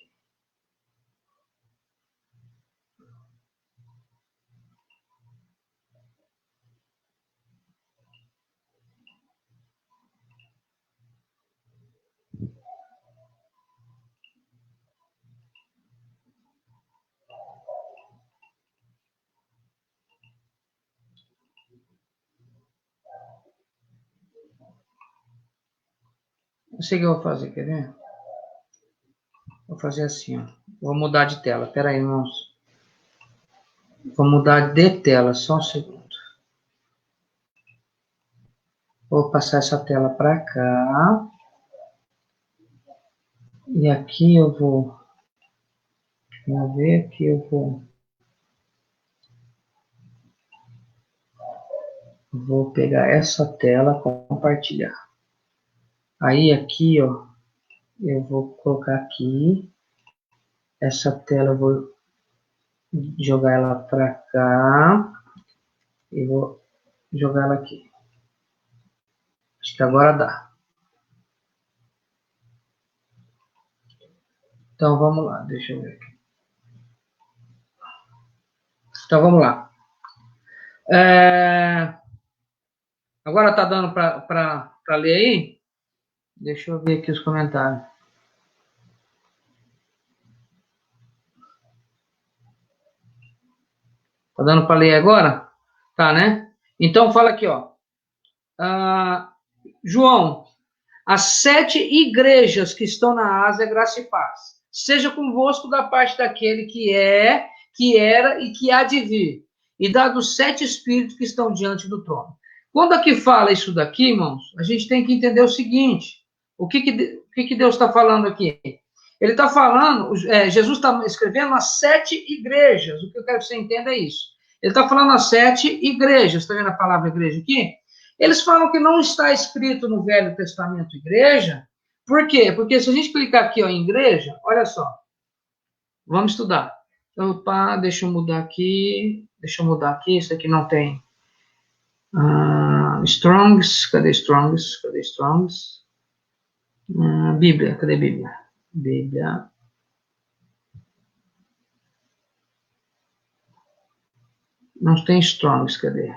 Speaker 1: Eu sei o que eu vou fazer, quer ver? Vou fazer assim, ó. Vou mudar de tela. Pera aí, irmãos. Vou mudar de tela, só um segundo. Vou passar essa tela para cá. E aqui eu vou... Vamos ver, aqui eu vou pegar essa tela, compartilhar. Aí aqui, ó, eu vou colocar aqui. Essa tela eu vou jogar ela para cá. E vou jogar ela aqui. Acho que agora dá. Então vamos lá, deixa eu ver aqui. Então vamos lá. Agora tá dando para ler aí? Deixa eu ver aqui os comentários. Tá dando para ler agora? Tá, né? Então fala aqui, ó. João, as 7 igrejas que estão na Ásia, graça e paz. Seja convosco da parte daquele que é, que era e que há de vir. E da dos 7 espíritos que estão diante do trono. Quando aqui fala isso daqui, irmãos, a gente tem que entender o seguinte. O que Deus está falando aqui? Ele está falando, Jesus está escrevendo as 7 igrejas. O que eu quero que você entenda é isso. Ele está falando as 7 igrejas. Está vendo a palavra igreja aqui? Eles falam que não está escrito no Velho Testamento igreja. Por quê? Porque se a gente clicar aqui, ó, em igreja, olha só. Vamos estudar. Opa, deixa eu mudar aqui. Isso aqui não tem. Strongs, cadê Strongs? Bíblia, cadê Bíblia? Bíblia. Não tem Strongs, cadê?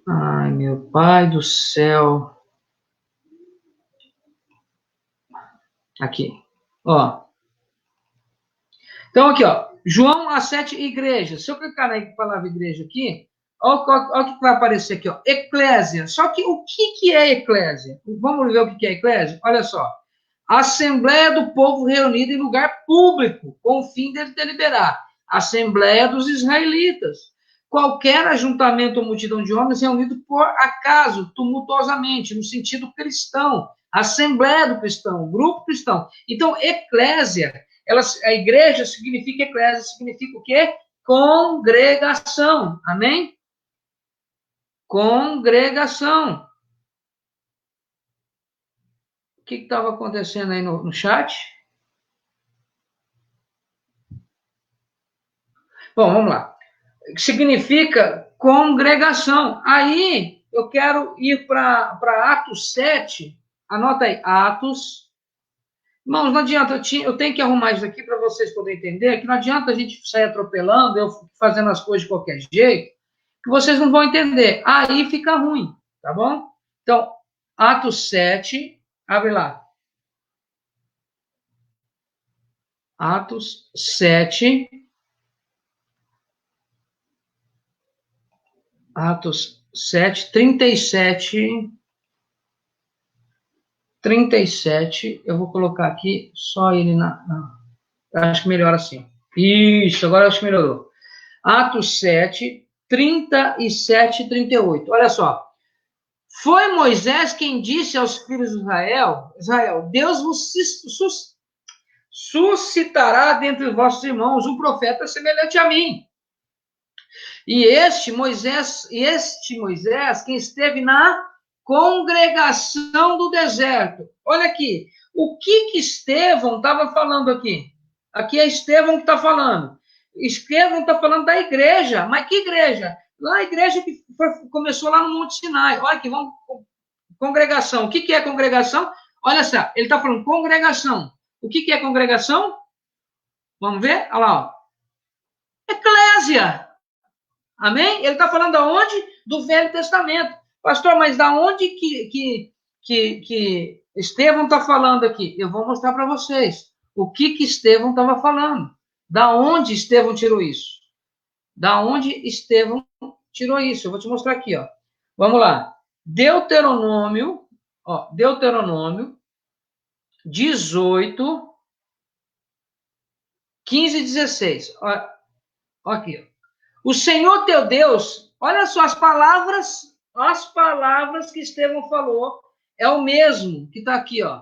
Speaker 1: Ai, meu pai do céu. Aqui, ó. Então, aqui, ó. João, as 7 igrejas. Se eu clicar na palavra igreja aqui, olha o que vai aparecer aqui, ó. Eclésia. Só que o que é eclésia? Vamos ver o que é eclésia? Olha só. Assembleia do povo reunido em lugar público, com o fim de deliberar. Assembleia dos israelitas. Qualquer ajuntamento ou multidão de homens reunido por acaso, tumultuosamente, no sentido cristão. Assembleia do cristão, grupo cristão. Então, eclésia, a igreja significa eclésia, significa o quê? Congregação. Amém? Congregação. O que estava acontecendo aí no chat? Bom, vamos lá. Significa congregação. Aí, eu quero ir para Atos 7. Anota aí, Atos. Irmãos, não adianta, eu tenho que arrumar isso aqui para vocês poderem entender, que não adianta a gente sair atropelando, eu fazendo as coisas de qualquer jeito, que vocês não vão entender. Aí fica ruim, tá bom? Então, Atos 7, abre lá. Atos 7. Atos 7, 37. 37, eu vou colocar aqui só ele acho que melhor assim. Isso, agora acho que melhorou. Atos 7, 37 e 38. Olha só. Foi Moisés quem disse aos filhos de Israel, Deus vos suscitará dentre os vossos irmãos um profeta semelhante a mim. E este Moisés, quem esteve na congregação do deserto. Olha aqui, O que Estevão estava falando aqui? Aqui é Estevão que está falando. Estevão está falando da igreja. Mas que igreja? Lá a igreja que começou lá no Monte Sinai. Olha aqui, vamos... Congregação. O que é congregação? Olha só, ele está falando congregação. O que é congregação? Vamos ver? Olha lá. Ó. Eclésia. Amém? Ele está falando aonde? Do Velho Testamento. Pastor, mas da onde que Estevão está falando aqui? Eu vou mostrar para vocês o que Estevão estava falando. Da onde Estevão tirou isso? Da onde Estevão tirou isso? Eu vou te mostrar aqui, ó. Vamos lá. Deuteronômio 18, 15 e 16. Ó, aqui. O Senhor teu Deus, olha só as palavras que Estevão falou, é o mesmo que está aqui, ó.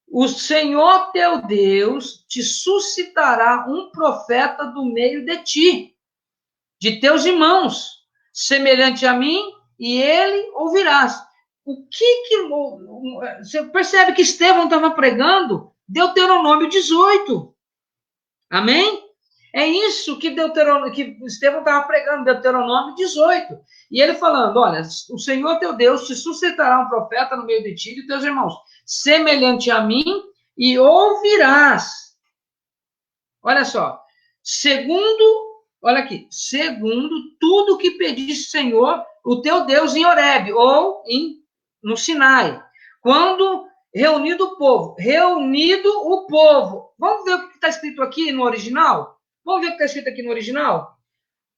Speaker 1: O Senhor teu Deus te suscitará um profeta do meio de ti, de teus irmãos, semelhante a mim, e ele ouvirás. Você percebe que Estevão estava pregando Deuteronômio 18. Amém? É isso que Estevão estava pregando, Deuteronômio 18. E ele falando, olha, o Senhor teu Deus te suscitará um profeta no meio de ti e de teus irmãos, semelhante a mim, e ouvirás. Olha só. Olha aqui, segundo tudo que pediste, Senhor, o teu Deus em Horebe, ou no Sinai. Quando reunido o povo. Vamos ver o que está escrito aqui no original? Vamos ver o que está escrito aqui no original?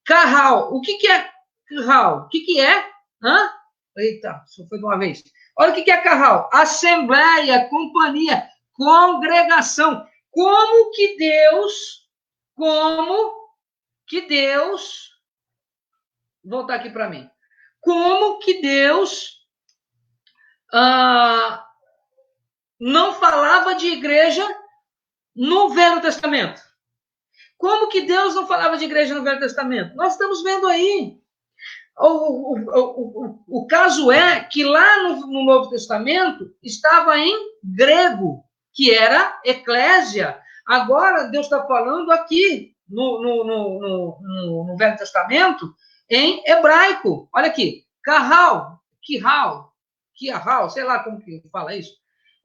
Speaker 1: Carral. O que é carral? O que é? Hã? Eita, só foi de uma vez. Olha o que é carral. Assembleia, companhia, congregação. Como que Deus... Vou voltar aqui para mim. Como que Deus não falava de igreja no Velho Testamento? Como que Deus não falava de igreja no Velho Testamento? Nós estamos vendo aí. O caso é que lá no Novo Testamento estava em grego, que era eclésia. Agora Deus está falando aqui no Velho Testamento em hebraico. Olha aqui, Kahal, sei lá como que fala isso.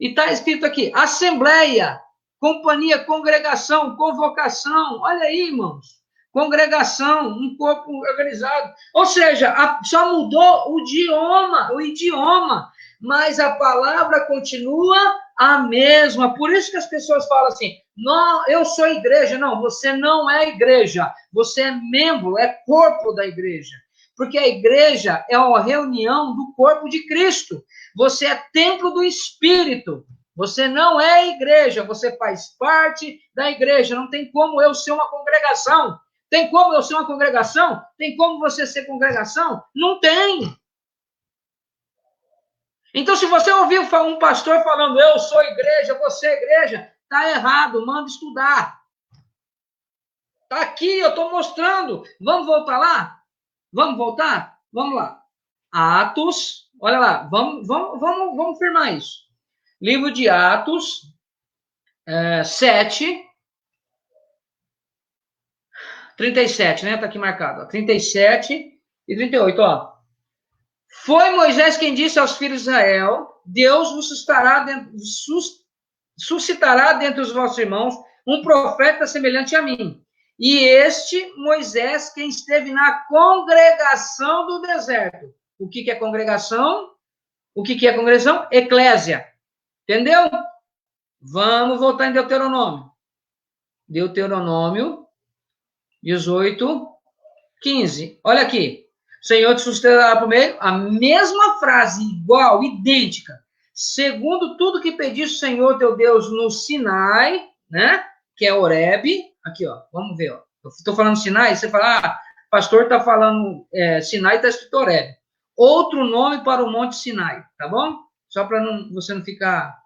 Speaker 1: E está escrito aqui, assembleia, companhia, congregação, convocação. Olha aí, irmãos. Congregação, um corpo organizado. Ou seja, só mudou o idioma, mas a palavra continua a mesma. Por isso que as pessoas falam assim, não, eu sou igreja. Não, você não é igreja. Você é membro, é corpo da igreja. Porque a igreja é uma reunião do corpo de Cristo. Você é templo do Espírito. Você não é igreja, você faz parte da igreja. Não tem como eu ser uma congregação. Tem como eu ser uma congregação? Tem como você ser congregação? Não tem. Então, se você ouvir um pastor falando, eu sou igreja, você é igreja, está errado, manda estudar. Está aqui, eu estou mostrando. Vamos voltar lá? Vamos voltar? Vamos lá. Atos, olha lá, vamos firmar isso. Livro de Atos, 7, 37, né? Está aqui marcado. Ó, 37 e 38, ó. Foi Moisés quem disse aos filhos de Israel, Deus vos suscitará dentre os vossos irmãos um profeta semelhante a mim. E este Moisés quem esteve na congregação do deserto. O que é congregação? O que é congregação? Eclésia. Entendeu? Vamos voltar em Deuteronômio. Deuteronômio 18, 15. Olha aqui. O Senhor te sustentará por meio. A mesma frase, igual, idêntica. Segundo tudo que pediste o Senhor teu Deus no Sinai, né? Que é Horebe. Aqui, ó. Vamos ver, ó. Eu estou falando Sinai, você fala, pastor está falando Sinai, está escrito Horebe. Outro nome para o Monte Sinai, tá bom? Só para você não ficar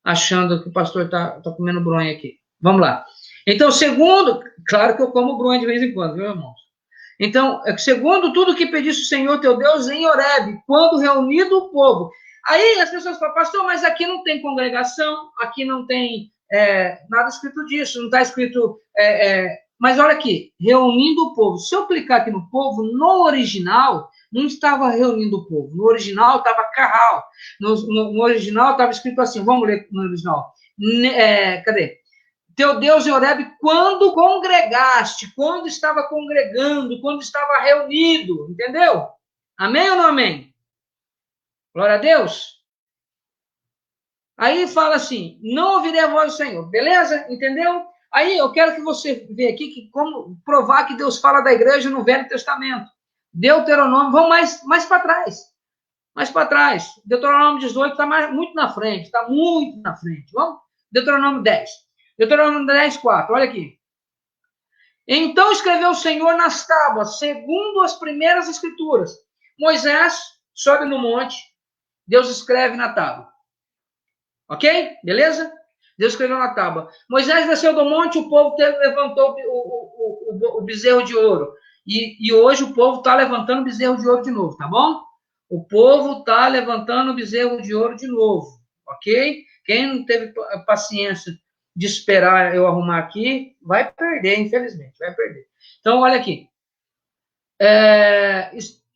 Speaker 1: achando que o pastor está comendo bronha aqui. Vamos lá. Então, segundo... Claro que eu como bronha de vez em quando, viu, irmãos? Então, segundo tudo que pediste o Senhor teu Deus em Horebe, quando reunido o povo... Aí as pessoas falam, pastor, mas aqui não tem congregação, aqui não tem nada escrito disso, não está escrito... mas olha aqui, reunindo o povo. Se eu clicar aqui no povo, no original, não estava reunindo o povo. No original estava carral. No original estava escrito assim, vamos ler no original. Cadê? Teu Deus, Horebe, quando congregaste, quando estava congregando, quando estava reunido, entendeu? Amém ou não amém? Glória a Deus. Aí fala assim, não ouvirei a voz do Senhor, beleza? Entendeu? Aí eu quero que você veja aqui que como provar que Deus fala da igreja no Velho Testamento. Deuteronômio, vamos mais para trás. Mais para trás. Deuteronômio 18 está muito na frente, está muito na frente. Vamos? Deuteronômio 10. Deuteronômio 10, 4, olha aqui. Então escreveu o Senhor nas tábuas, segundo as primeiras escrituras. Moisés sobe no monte, Deus escreve na tábua. Ok? Beleza? Deus escreveu na tábua. Moisés desceu do monte, o povo levantou o bezerro de ouro. E hoje o povo está levantando o bezerro de ouro de novo, tá bom? O povo está levantando o bezerro de ouro de novo, ok? Quem não teve paciência de esperar eu arrumar aqui, vai perder, infelizmente, vai perder. Então, olha aqui.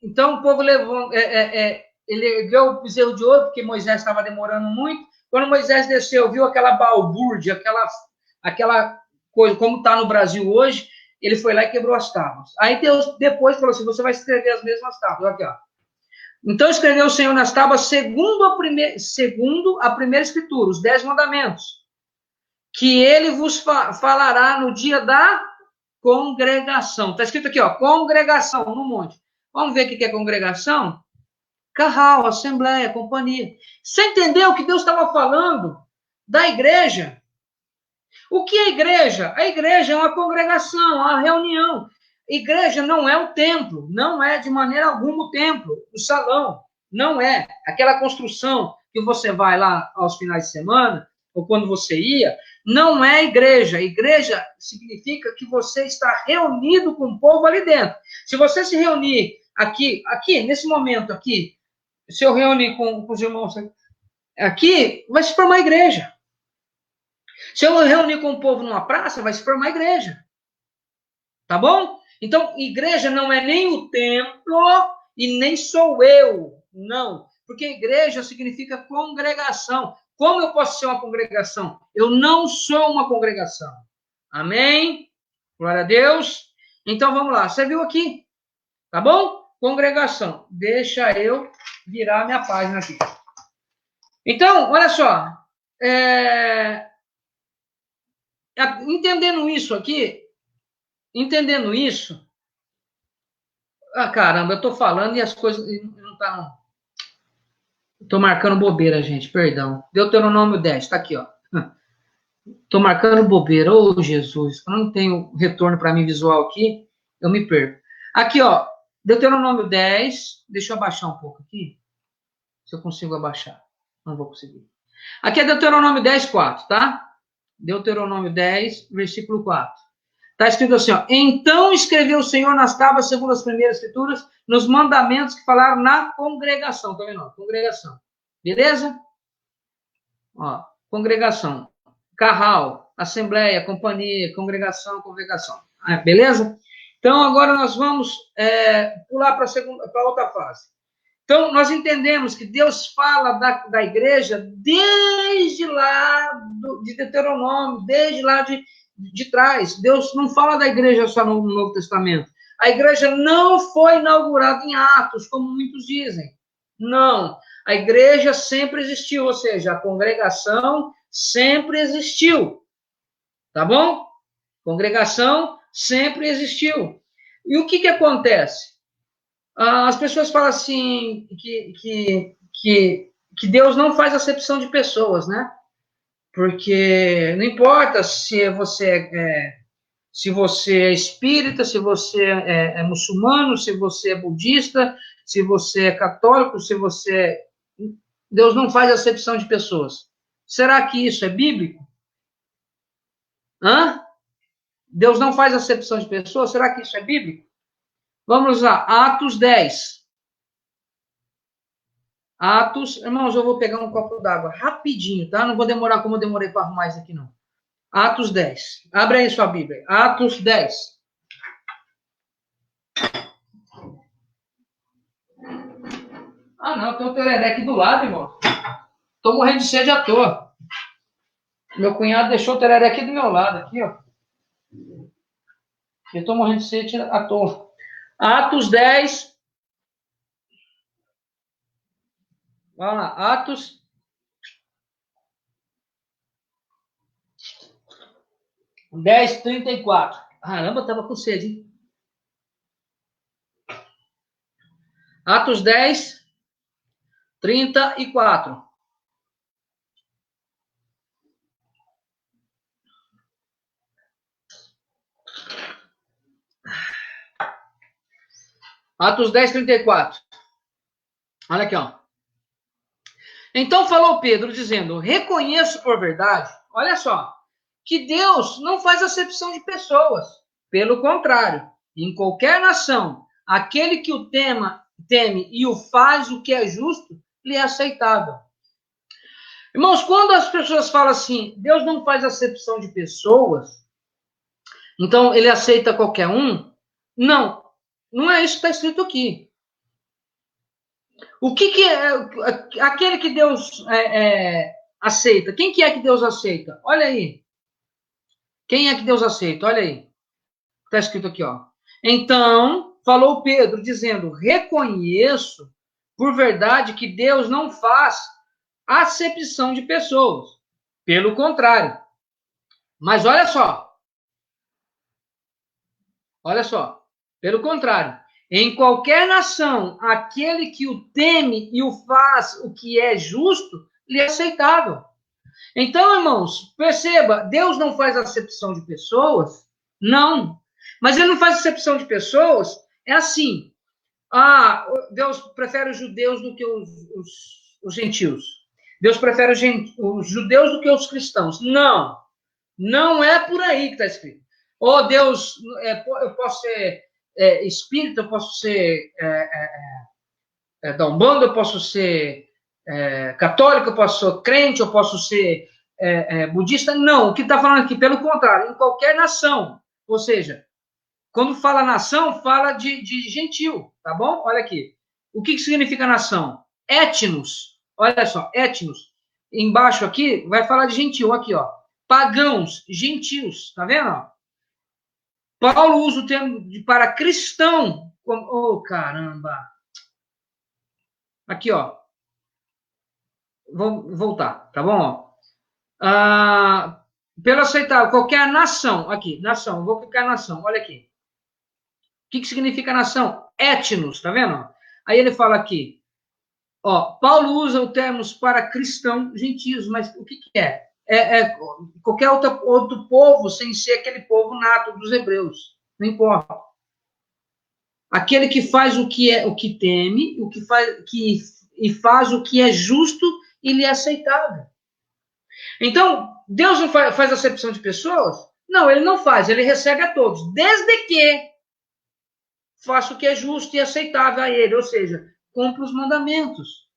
Speaker 1: Então, o povo levou... ele ergueu o bezerro de ouro, porque Moisés estava demorando muito. Quando Moisés desceu, viu aquela balbúrdia, aquela coisa, como está no Brasil hoje, ele foi lá e quebrou as tábuas. Aí Deus depois falou assim, você vai escrever as mesmas tábuas. Aqui, ó. Então escreveu o Senhor nas tábuas segundo a primeira escritura, os 10 mandamentos, que ele vos falará no dia da congregação. Está escrito aqui, ó, congregação no monte. Vamos ver o que é congregação? Carral, assembleia, companhia. Você entendeu que Deus estava falando da igreja? O que é a igreja? A igreja é uma congregação, uma reunião. Igreja não é o templo, não é de maneira alguma o templo, o salão, não é. Aquela construção que você vai lá aos finais de semana, ou quando você ia, não é igreja. Igreja significa que você está reunido com o povo ali dentro. Se você se reunir aqui, nesse momento aqui, se eu reunir com os irmãos aqui, vai se formar igreja. Se eu reunir com o povo numa praça, vai se formar igreja. Tá bom? Então, igreja não é nem o templo e nem sou eu. Não. Porque igreja significa congregação. Como eu posso ser uma congregação? Eu não sou uma congregação. Amém? Glória a Deus. Então, vamos lá. Você viu aqui? Tá bom? Congregação. Deixa eu virar minha página aqui. Então, olha só. Entendendo isso aqui, caramba, eu tô falando e as coisas não estão... Tô marcando bobeira, gente, perdão. Deuteronômio 10, tá aqui, ó. Tô marcando bobeira, ô Jesus, eu não tenho retorno para mim visual aqui, eu me perco. Aqui, ó, Deuteronômio 10, deixa eu abaixar um pouco aqui, se eu consigo abaixar. Não vou conseguir. Aqui é Deuteronômio 10, 4, tá? Deuteronômio 10, versículo 4. Está escrito assim, ó. Então escreveu o Senhor nas tábuas, segundo as primeiras escrituras, nos mandamentos que falaram na congregação. Tá vendo? Congregação. Beleza? Ó, congregação. Carral, assembleia, companhia, congregação. Beleza? Então, agora nós vamos pular para outra fase. Então, nós entendemos que Deus fala da igreja desde lá de Deuteronômio, desde lá de trás. Deus não fala da igreja só no Novo Testamento. A igreja não foi inaugurada em Atos, como muitos dizem. Não. A igreja sempre existiu, ou seja, a congregação sempre existiu. Tá bom? Congregação sempre existiu. E o que acontece? As pessoas falam assim que Deus não faz acepção de pessoas, né? Porque não importa se você é espírita, se você é muçulmano, se você é budista, se você é católico, Deus não faz acepção de pessoas. Será que isso é bíblico? Deus não faz acepção de pessoas? Será que isso é bíblico? Vamos lá, Atos 10. Atos, irmãos, eu vou pegar um copo d'água rapidinho, tá? Não vou demorar como eu demorei para arrumar isso aqui, não. Atos 10. Abre aí sua Bíblia. Atos 10. Ah, não, tem um tereré aqui do lado, irmão. Tô morrendo de sede à toa. Meu cunhado deixou o tereré aqui do meu lado, aqui, ó. Eu tô morrendo de sede à toa. Atos 10. Vamos lá, Atos 10:34. Caramba, tava com sede, hein? Atos 10:34. Atos 10:34. Olha aqui, ó. Então falou Pedro, dizendo: reconheço por verdade, olha só, que Deus não faz acepção de pessoas. Pelo contrário, em qualquer nação, aquele que o teme e o faz o que é justo, lhe é aceitável. Irmãos, quando as pessoas falam assim, Deus não faz acepção de pessoas, então ele aceita qualquer um, não, não é isso que está escrito aqui. O que é aquele que Deus aceita? Quem que é que Deus aceita? Olha aí. Quem é que Deus aceita? Olha aí. Está escrito aqui, ó. Então, falou Pedro, dizendo: reconheço por verdade que Deus não faz acepção de pessoas. Pelo contrário. Mas olha só. Olha só. Pelo contrário. Em qualquer nação, aquele que o teme e o faz o que é justo, lhe é aceitável. Então, irmãos, perceba, Deus não faz acepção de pessoas? Não. Mas ele não faz acepção de pessoas, é assim. Ah, Deus prefere os judeus do que os gentios. Deus prefere os judeus do que os cristãos. Não. Não é por aí que está escrito. Oh, Deus, eu posso ser espírita, eu posso ser da Umbanda, eu posso ser católico, eu posso ser crente, eu posso ser budista. Não, o que está falando aqui, pelo contrário, em qualquer nação. Ou seja, quando fala nação, fala de gentil, tá bom? Olha aqui. O que significa nação? Etnos. Olha só, etnos. Embaixo aqui, vai falar de gentil, aqui, ó. Pagãos, gentios, tá vendo? Paulo usa o termo para cristão. Oh, caramba. Aqui, ó. Vou voltar, tá bom? Pelo aceitar qualquer nação, aqui, nação, vou clicar nação, olha aqui. O que significa nação? Etnos, tá vendo? Aí ele fala aqui, ó, Paulo usa o termo para cristão, gentios, mas o que é? Qualquer outro povo sem ser aquele povo nato dos hebreus, não importa. Aquele que faz o que teme, e faz o que é justo e lhe é aceitável. Então, Deus não faz acepção de pessoas? Não, ele não faz, ele recebe a todos, desde que faça o que é justo e aceitável a ele, ou seja, cumpra os mandamentos.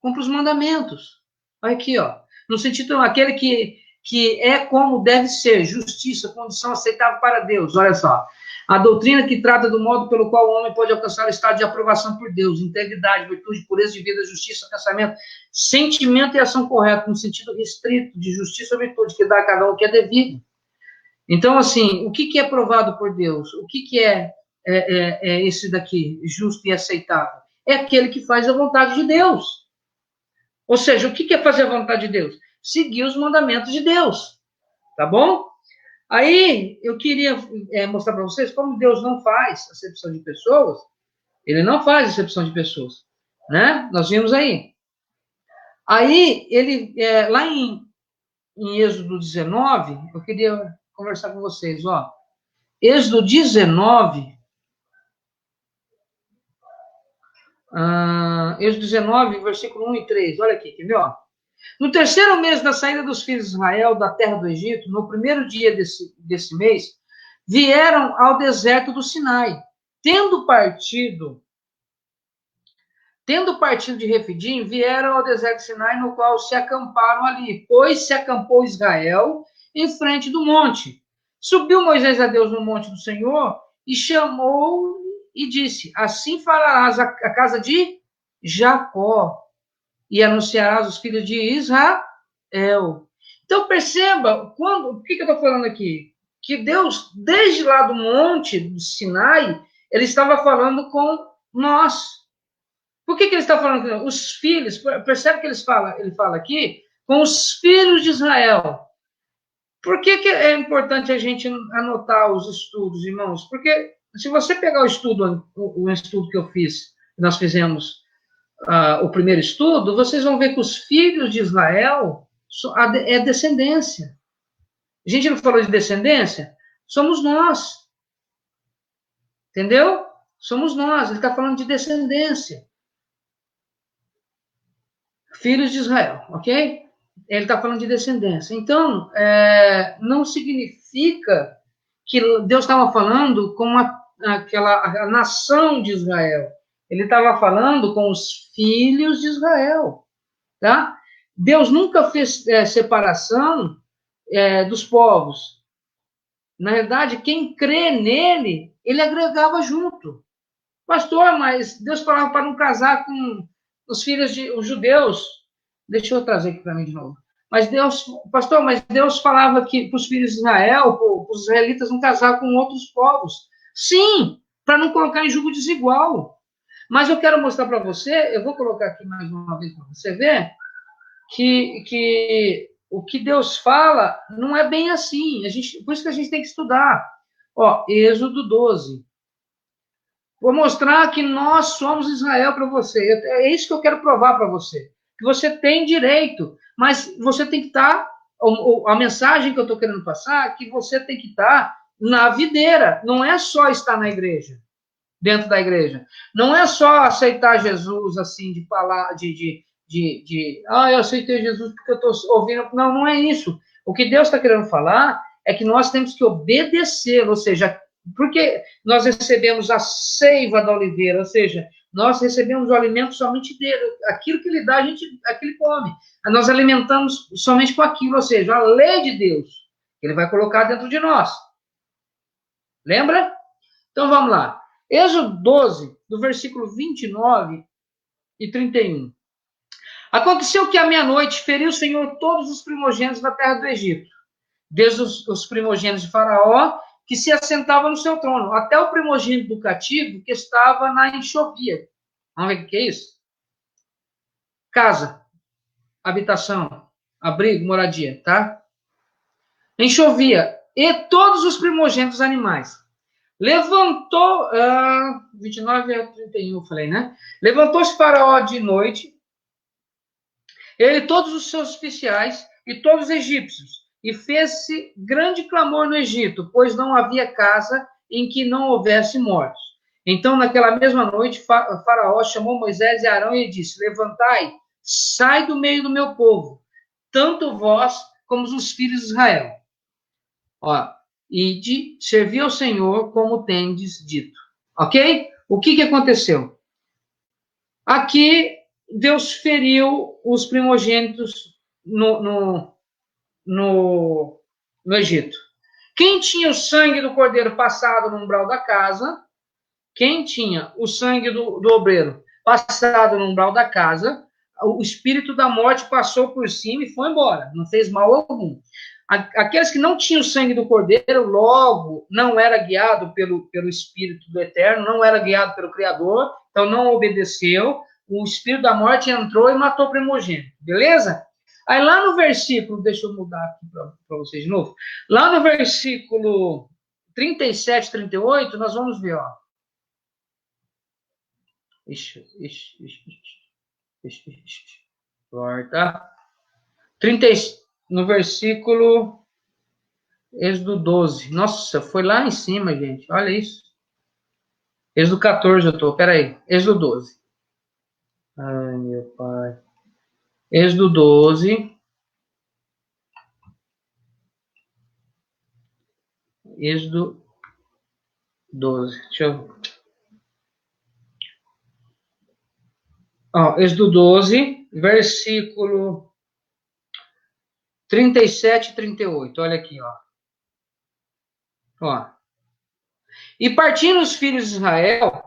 Speaker 1: Cumpra os mandamentos. Olha aqui, ó. No sentido, aquele que é como deve ser, justiça, condição aceitável para Deus. Olha só. A doutrina que trata do modo pelo qual o homem pode alcançar o estado de aprovação por Deus, integridade, virtude, pureza de vida, justiça, pensamento, sentimento e ação correta, no sentido restrito de justiça ou virtude, que dá a cada um o que é devido. Então, assim, o que é provado por Deus? O que é esse daqui, justo e aceitável? É aquele que faz a vontade de Deus. Ou seja, o que é fazer a vontade de Deus? Seguir os mandamentos de Deus. Tá bom? Aí, eu queria mostrar para vocês como Deus não faz acepção de pessoas. Ele não faz acepção de pessoas. Né? Nós vimos aí. Aí, ele, lá em Êxodo 19, eu queria conversar com vocês. Ó. Êxodo 19... Êxodo 19, versículo 1 e 3. Olha aqui, quer ver? Ó. No terceiro mês da saída dos filhos de Israel da terra do Egito, no primeiro dia desse mês, vieram ao deserto do Sinai. Tendo partido Tendo partido de Refidim, vieram ao deserto de Sinai, no qual se acamparam ali, pois se acampou Israel em frente do monte. Subiu Moisés a Deus no monte do Senhor e chamou e disse: assim falarás à casa de Jacó e anunciarás os filhos de Israel. Então perceba, o que eu estou falando aqui? Que Deus, desde lá do monte do Sinai, ele estava falando com nós. Por que ele está falando? Os filhos, percebe que ele fala aqui com os filhos de Israel. Por que é importante a gente anotar os estudos, irmãos? Porque se você pegar o estudo que eu fiz, nós fizemos o primeiro estudo, vocês vão ver que os filhos de Israel é descendência. A gente não falou de descendência? Somos nós. Entendeu? Somos nós. Ele está falando de descendência. Filhos de Israel, ok? Ele está falando de descendência. Então, não significa que Deus estava falando com a nação de Israel. Ele estava falando com os filhos de Israel, tá? Deus nunca fez separação dos povos. Na verdade, quem crê nele, ele agregava junto. Pastor, mas Deus falava para não casar com os filhos de os judeus. Deixa eu trazer aqui para mim de novo. Mas pastor, mas Deus falava que para os filhos de Israel, para os israelitas não casar com outros povos. Sim, para não colocar em julgo desigual. Mas eu quero mostrar para você, eu vou colocar aqui mais uma vez para você ver, que o que Deus fala não é bem assim. Por isso que a gente tem que estudar. Ó, Êxodo 12. Vou mostrar que nós somos Israel para você. É isso que eu quero provar para você. Que você tem direito, mas você tem que estar. A mensagem que eu estou querendo passar é que você tem que estar na videira. Não é só estar na igreja, dentro da igreja. Não é só aceitar Jesus assim, de falar, eu aceitei Jesus porque eu estou ouvindo. Não, não é isso. O que Deus está querendo falar é que nós temos que obedecer, ou seja, porque nós recebemos a seiva da oliveira, ou seja, nós recebemos o alimento somente dele, aquilo que ele dá, aquilo come. Nós alimentamos somente com aquilo, ou seja, a lei de Deus, que ele vai colocar dentro de nós. Lembra? Então vamos lá. Êxodo 12, do versículo 29 e 31. Aconteceu que à meia-noite feriu o Senhor todos os primogênitos da terra do Egito, desde os primogênitos de Faraó, que se assentava no seu trono, até o primogênito do cativo, que estava na enxovia. Vamos ver o que é isso? Casa, habitação, abrigo, moradia, tá? Enxovia. E todos os primogênitos animais. Levantou, 29 a 31, eu falei, né? Levantou-se Faraó de noite, ele, todos os seus oficiais e todos os egípcios, e fez-se grande clamor no Egito, pois não havia casa em que não houvesse mortos. Então, naquela mesma noite, Faraó chamou Moisés e Arão e disse: levantai, sai do meio do meu povo, tanto vós como os filhos de Israel. Ó, ide, servi ao Senhor como tendes dito. Ok? O que aconteceu? Aqui, Deus feriu os primogênitos no Egito. Quem tinha o sangue do cordeiro passado no umbral da casa, quem tinha o sangue do obreiro passado no umbral da casa, o espírito da morte passou por cima e foi embora, não fez mal algum. Aqueles que não tinham o sangue do cordeiro, logo não era guiado pelo espírito do eterno, não era guiado pelo Criador, então não obedeceu, o espírito da morte entrou e matou o primogênito, beleza? Aí lá no versículo, deixa eu mudar aqui para vocês de novo, lá no versículo 37, 38, nós vamos ver, ó. Volta. No versículo Êxodo 12. Nossa, foi lá em cima, gente. Olha isso. Êxodo 14 eu tô. Pera aí. Êxodo 12. Ai, meu pai. Êxodo 12. Êxodo 12. Deixa eu... Ó, Êxodo 12, versículo 37 e 38. Olha aqui, ó. Ó. E partindo os filhos de Israel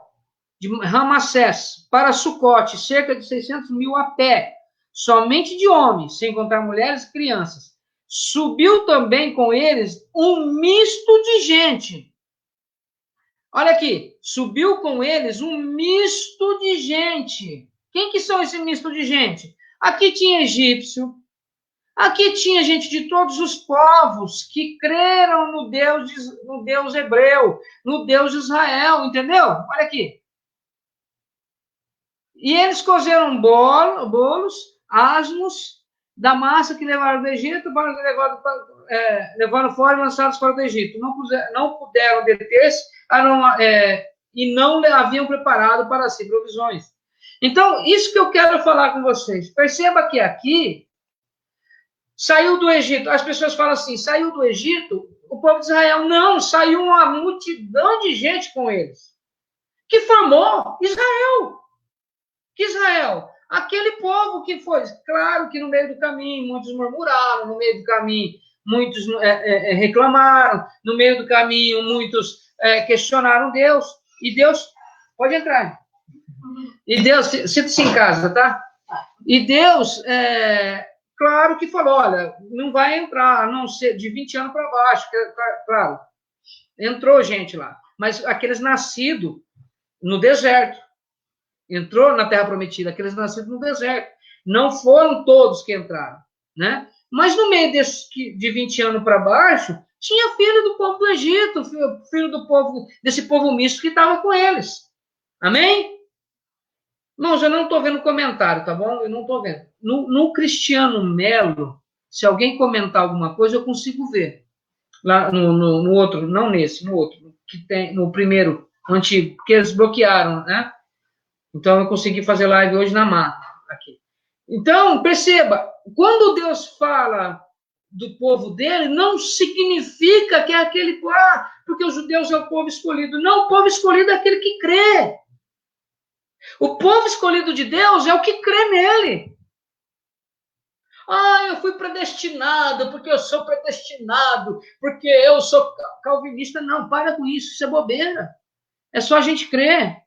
Speaker 1: de Ramassés para Sucote, cerca de 600.000 a pé, somente de homens, sem contar mulheres e crianças. Subiu também com eles um misto de gente. Olha aqui, subiu com eles um misto de gente. Quem que são esse misto de gente? Aqui tinha egípcio, aqui tinha gente de todos os povos que creram no Deus hebreu, no Deus de Israel, entendeu? Olha aqui. E eles cozeram bolos, asmos, da massa que levaram do Egito, levaram fora e lançaram fora do Egito. Não puderam deter-se e não haviam preparado para si provisões. Então, isso que eu quero falar com vocês. Perceba que aqui, saiu do Egito. As pessoas falam assim, saiu do Egito, o povo de Israel. Não, saiu uma multidão de gente com eles. Que formou Israel. Que Israel? Aquele povo que foi. Claro que no meio do caminho muitos murmuraram, no meio do caminho muitos reclamaram, no meio do caminho muitos questionaram Deus. E Deus... Pode entrar. E Deus... Sinta-se em casa, tá? E Deus... claro que falou, olha, não vai entrar, a não ser de 20 anos para baixo, claro. Entrou gente lá. Mas aqueles nascidos no deserto. Entrou na Terra Prometida, aqueles nascidos no deserto. Não foram todos que entraram, né? Mas no meio de 20 anos para baixo, tinha filho do povo do Egito, filho do povo, desse povo misto que estava com eles. Amém? Irmãos, eu não estou vendo comentário, tá bom? Eu não estou vendo. No Cristiano Melo, se alguém comentar alguma coisa, eu consigo ver. Lá no outro, não nesse, no outro, que tem, no primeiro, antigo, porque eles bloquearam, né? Então, eu consegui fazer live hoje na mata, aqui. Então, perceba, quando Deus fala do povo dele, não significa que é aquele, porque os judeus é o povo escolhido. Não, o povo escolhido é aquele que crê. O povo escolhido de Deus é o que crê nele. Eu fui predestinado, porque eu sou predestinado, porque eu sou calvinista. Não, para com isso é bobeira. É só a gente crer.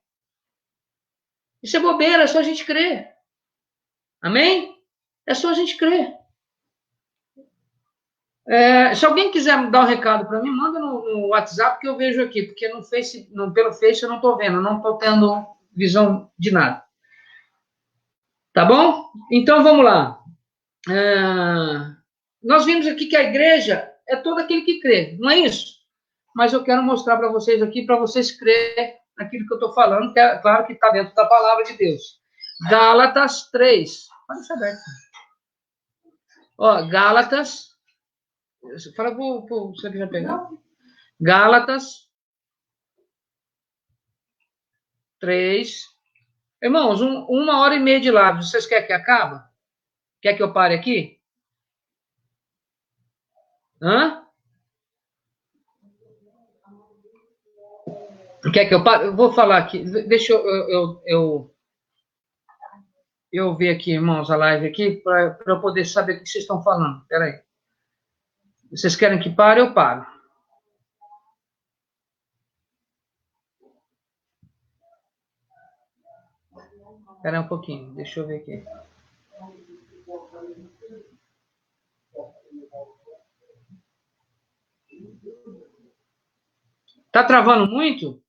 Speaker 1: Isso é bobeira, é só a gente crer. Amém? É só a gente crer. Se alguém quiser dar um recado para mim, manda no WhatsApp que eu vejo aqui, porque pelo Face eu não estou vendo, não estou tendo visão de nada. Tá bom? Então vamos lá. Nós vimos aqui que a igreja é todo aquele que crê, não é isso? Mas eu quero mostrar para vocês aqui, para vocês crerem naquilo que eu estou falando, que é claro que está dentro da palavra de Deus. Gálatas 3. Pode deixar aberto. Ó, Gálatas. Fala para você que já pegou. Gálatas 3. Irmãos, 1h30 de live. Vocês querem que acabe? Quer que eu pare aqui? Hã? Quer que eu pare? Eu vou falar aqui. Deixa eu ver aqui, irmãos, a live aqui, para eu poder saber o que vocês estão falando. Espera aí. Vocês querem que pare? Eu paro. Espera aí um pouquinho. Deixa eu ver aqui. Tá travando muito?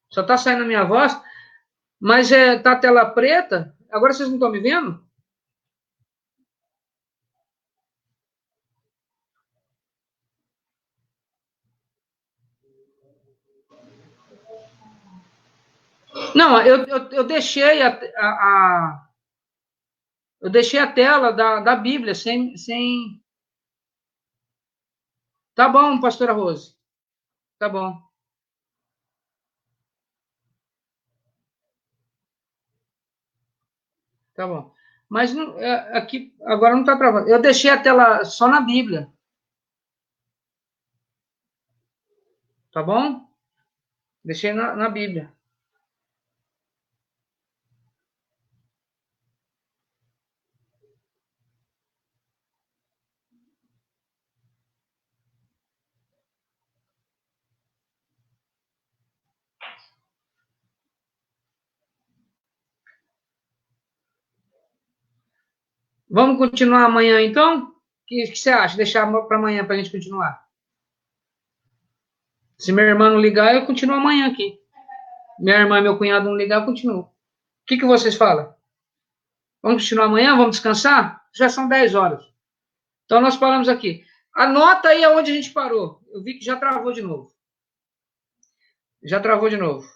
Speaker 1: Só tá saindo a minha voz, mas tá a tela preta. Agora vocês não estão me vendo? Não, eu deixei eu deixei a tela da Bíblia sem. Tá bom, pastora Rose. Tá bom. Tá bom. Mas aqui agora não está travando. Eu deixei a tela só na Bíblia. Tá bom? Deixei na Bíblia. Vamos continuar amanhã, então? O que você acha? Deixar para amanhã para a gente continuar. Se minha irmã não ligar, eu continuo amanhã aqui. Minha irmã e meu cunhado não ligar, eu continuo. O que vocês falam? Vamos continuar amanhã? Vamos descansar? Já são 10 horas. Então, nós paramos aqui. Anota aí aonde a gente parou. Eu vi que já travou de novo. Já travou de novo.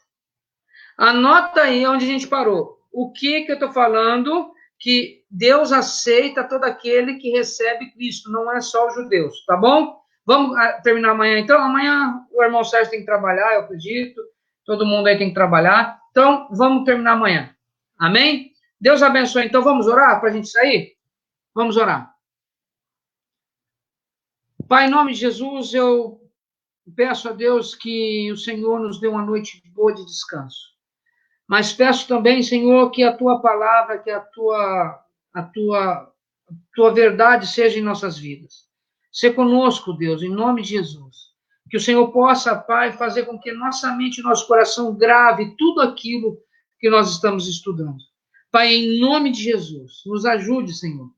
Speaker 1: Anota aí onde a gente parou. O que eu estou falando? Que Deus aceita todo aquele que recebe Cristo, não é só os judeus, tá bom? Vamos terminar amanhã, então? Amanhã o irmão Sérgio tem que trabalhar, eu acredito. Todo mundo aí tem que trabalhar. Então, vamos terminar amanhã. Amém? Deus abençoe. Então, vamos orar para a gente sair? Vamos orar. Pai, em nome de Jesus, eu peço a Deus que o Senhor nos dê uma noite boa de descanso. Mas peço também, Senhor, que a tua palavra, que a tua verdade seja em nossas vidas. Sê conosco, Deus, em nome de Jesus. Que o Senhor possa, Pai, fazer com que nossa mente e nosso coração grave tudo aquilo que nós estamos estudando. Pai, em nome de Jesus, nos ajude, Senhor.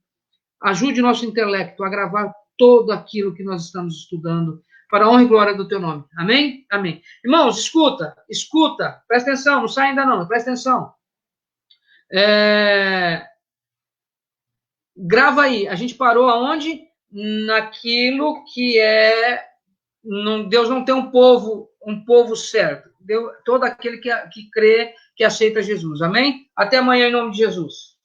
Speaker 1: Ajude nosso intelecto a gravar todo aquilo que nós estamos estudando, para a honra e glória do teu nome. Amém? Amém. Irmãos, escuta, presta atenção, não sai ainda não, presta atenção. Grava aí, a gente parou aonde? Naquilo que é, Deus não tem um povo certo. Todo aquele que crê, que aceita Jesus. Amém? Até amanhã em nome de Jesus.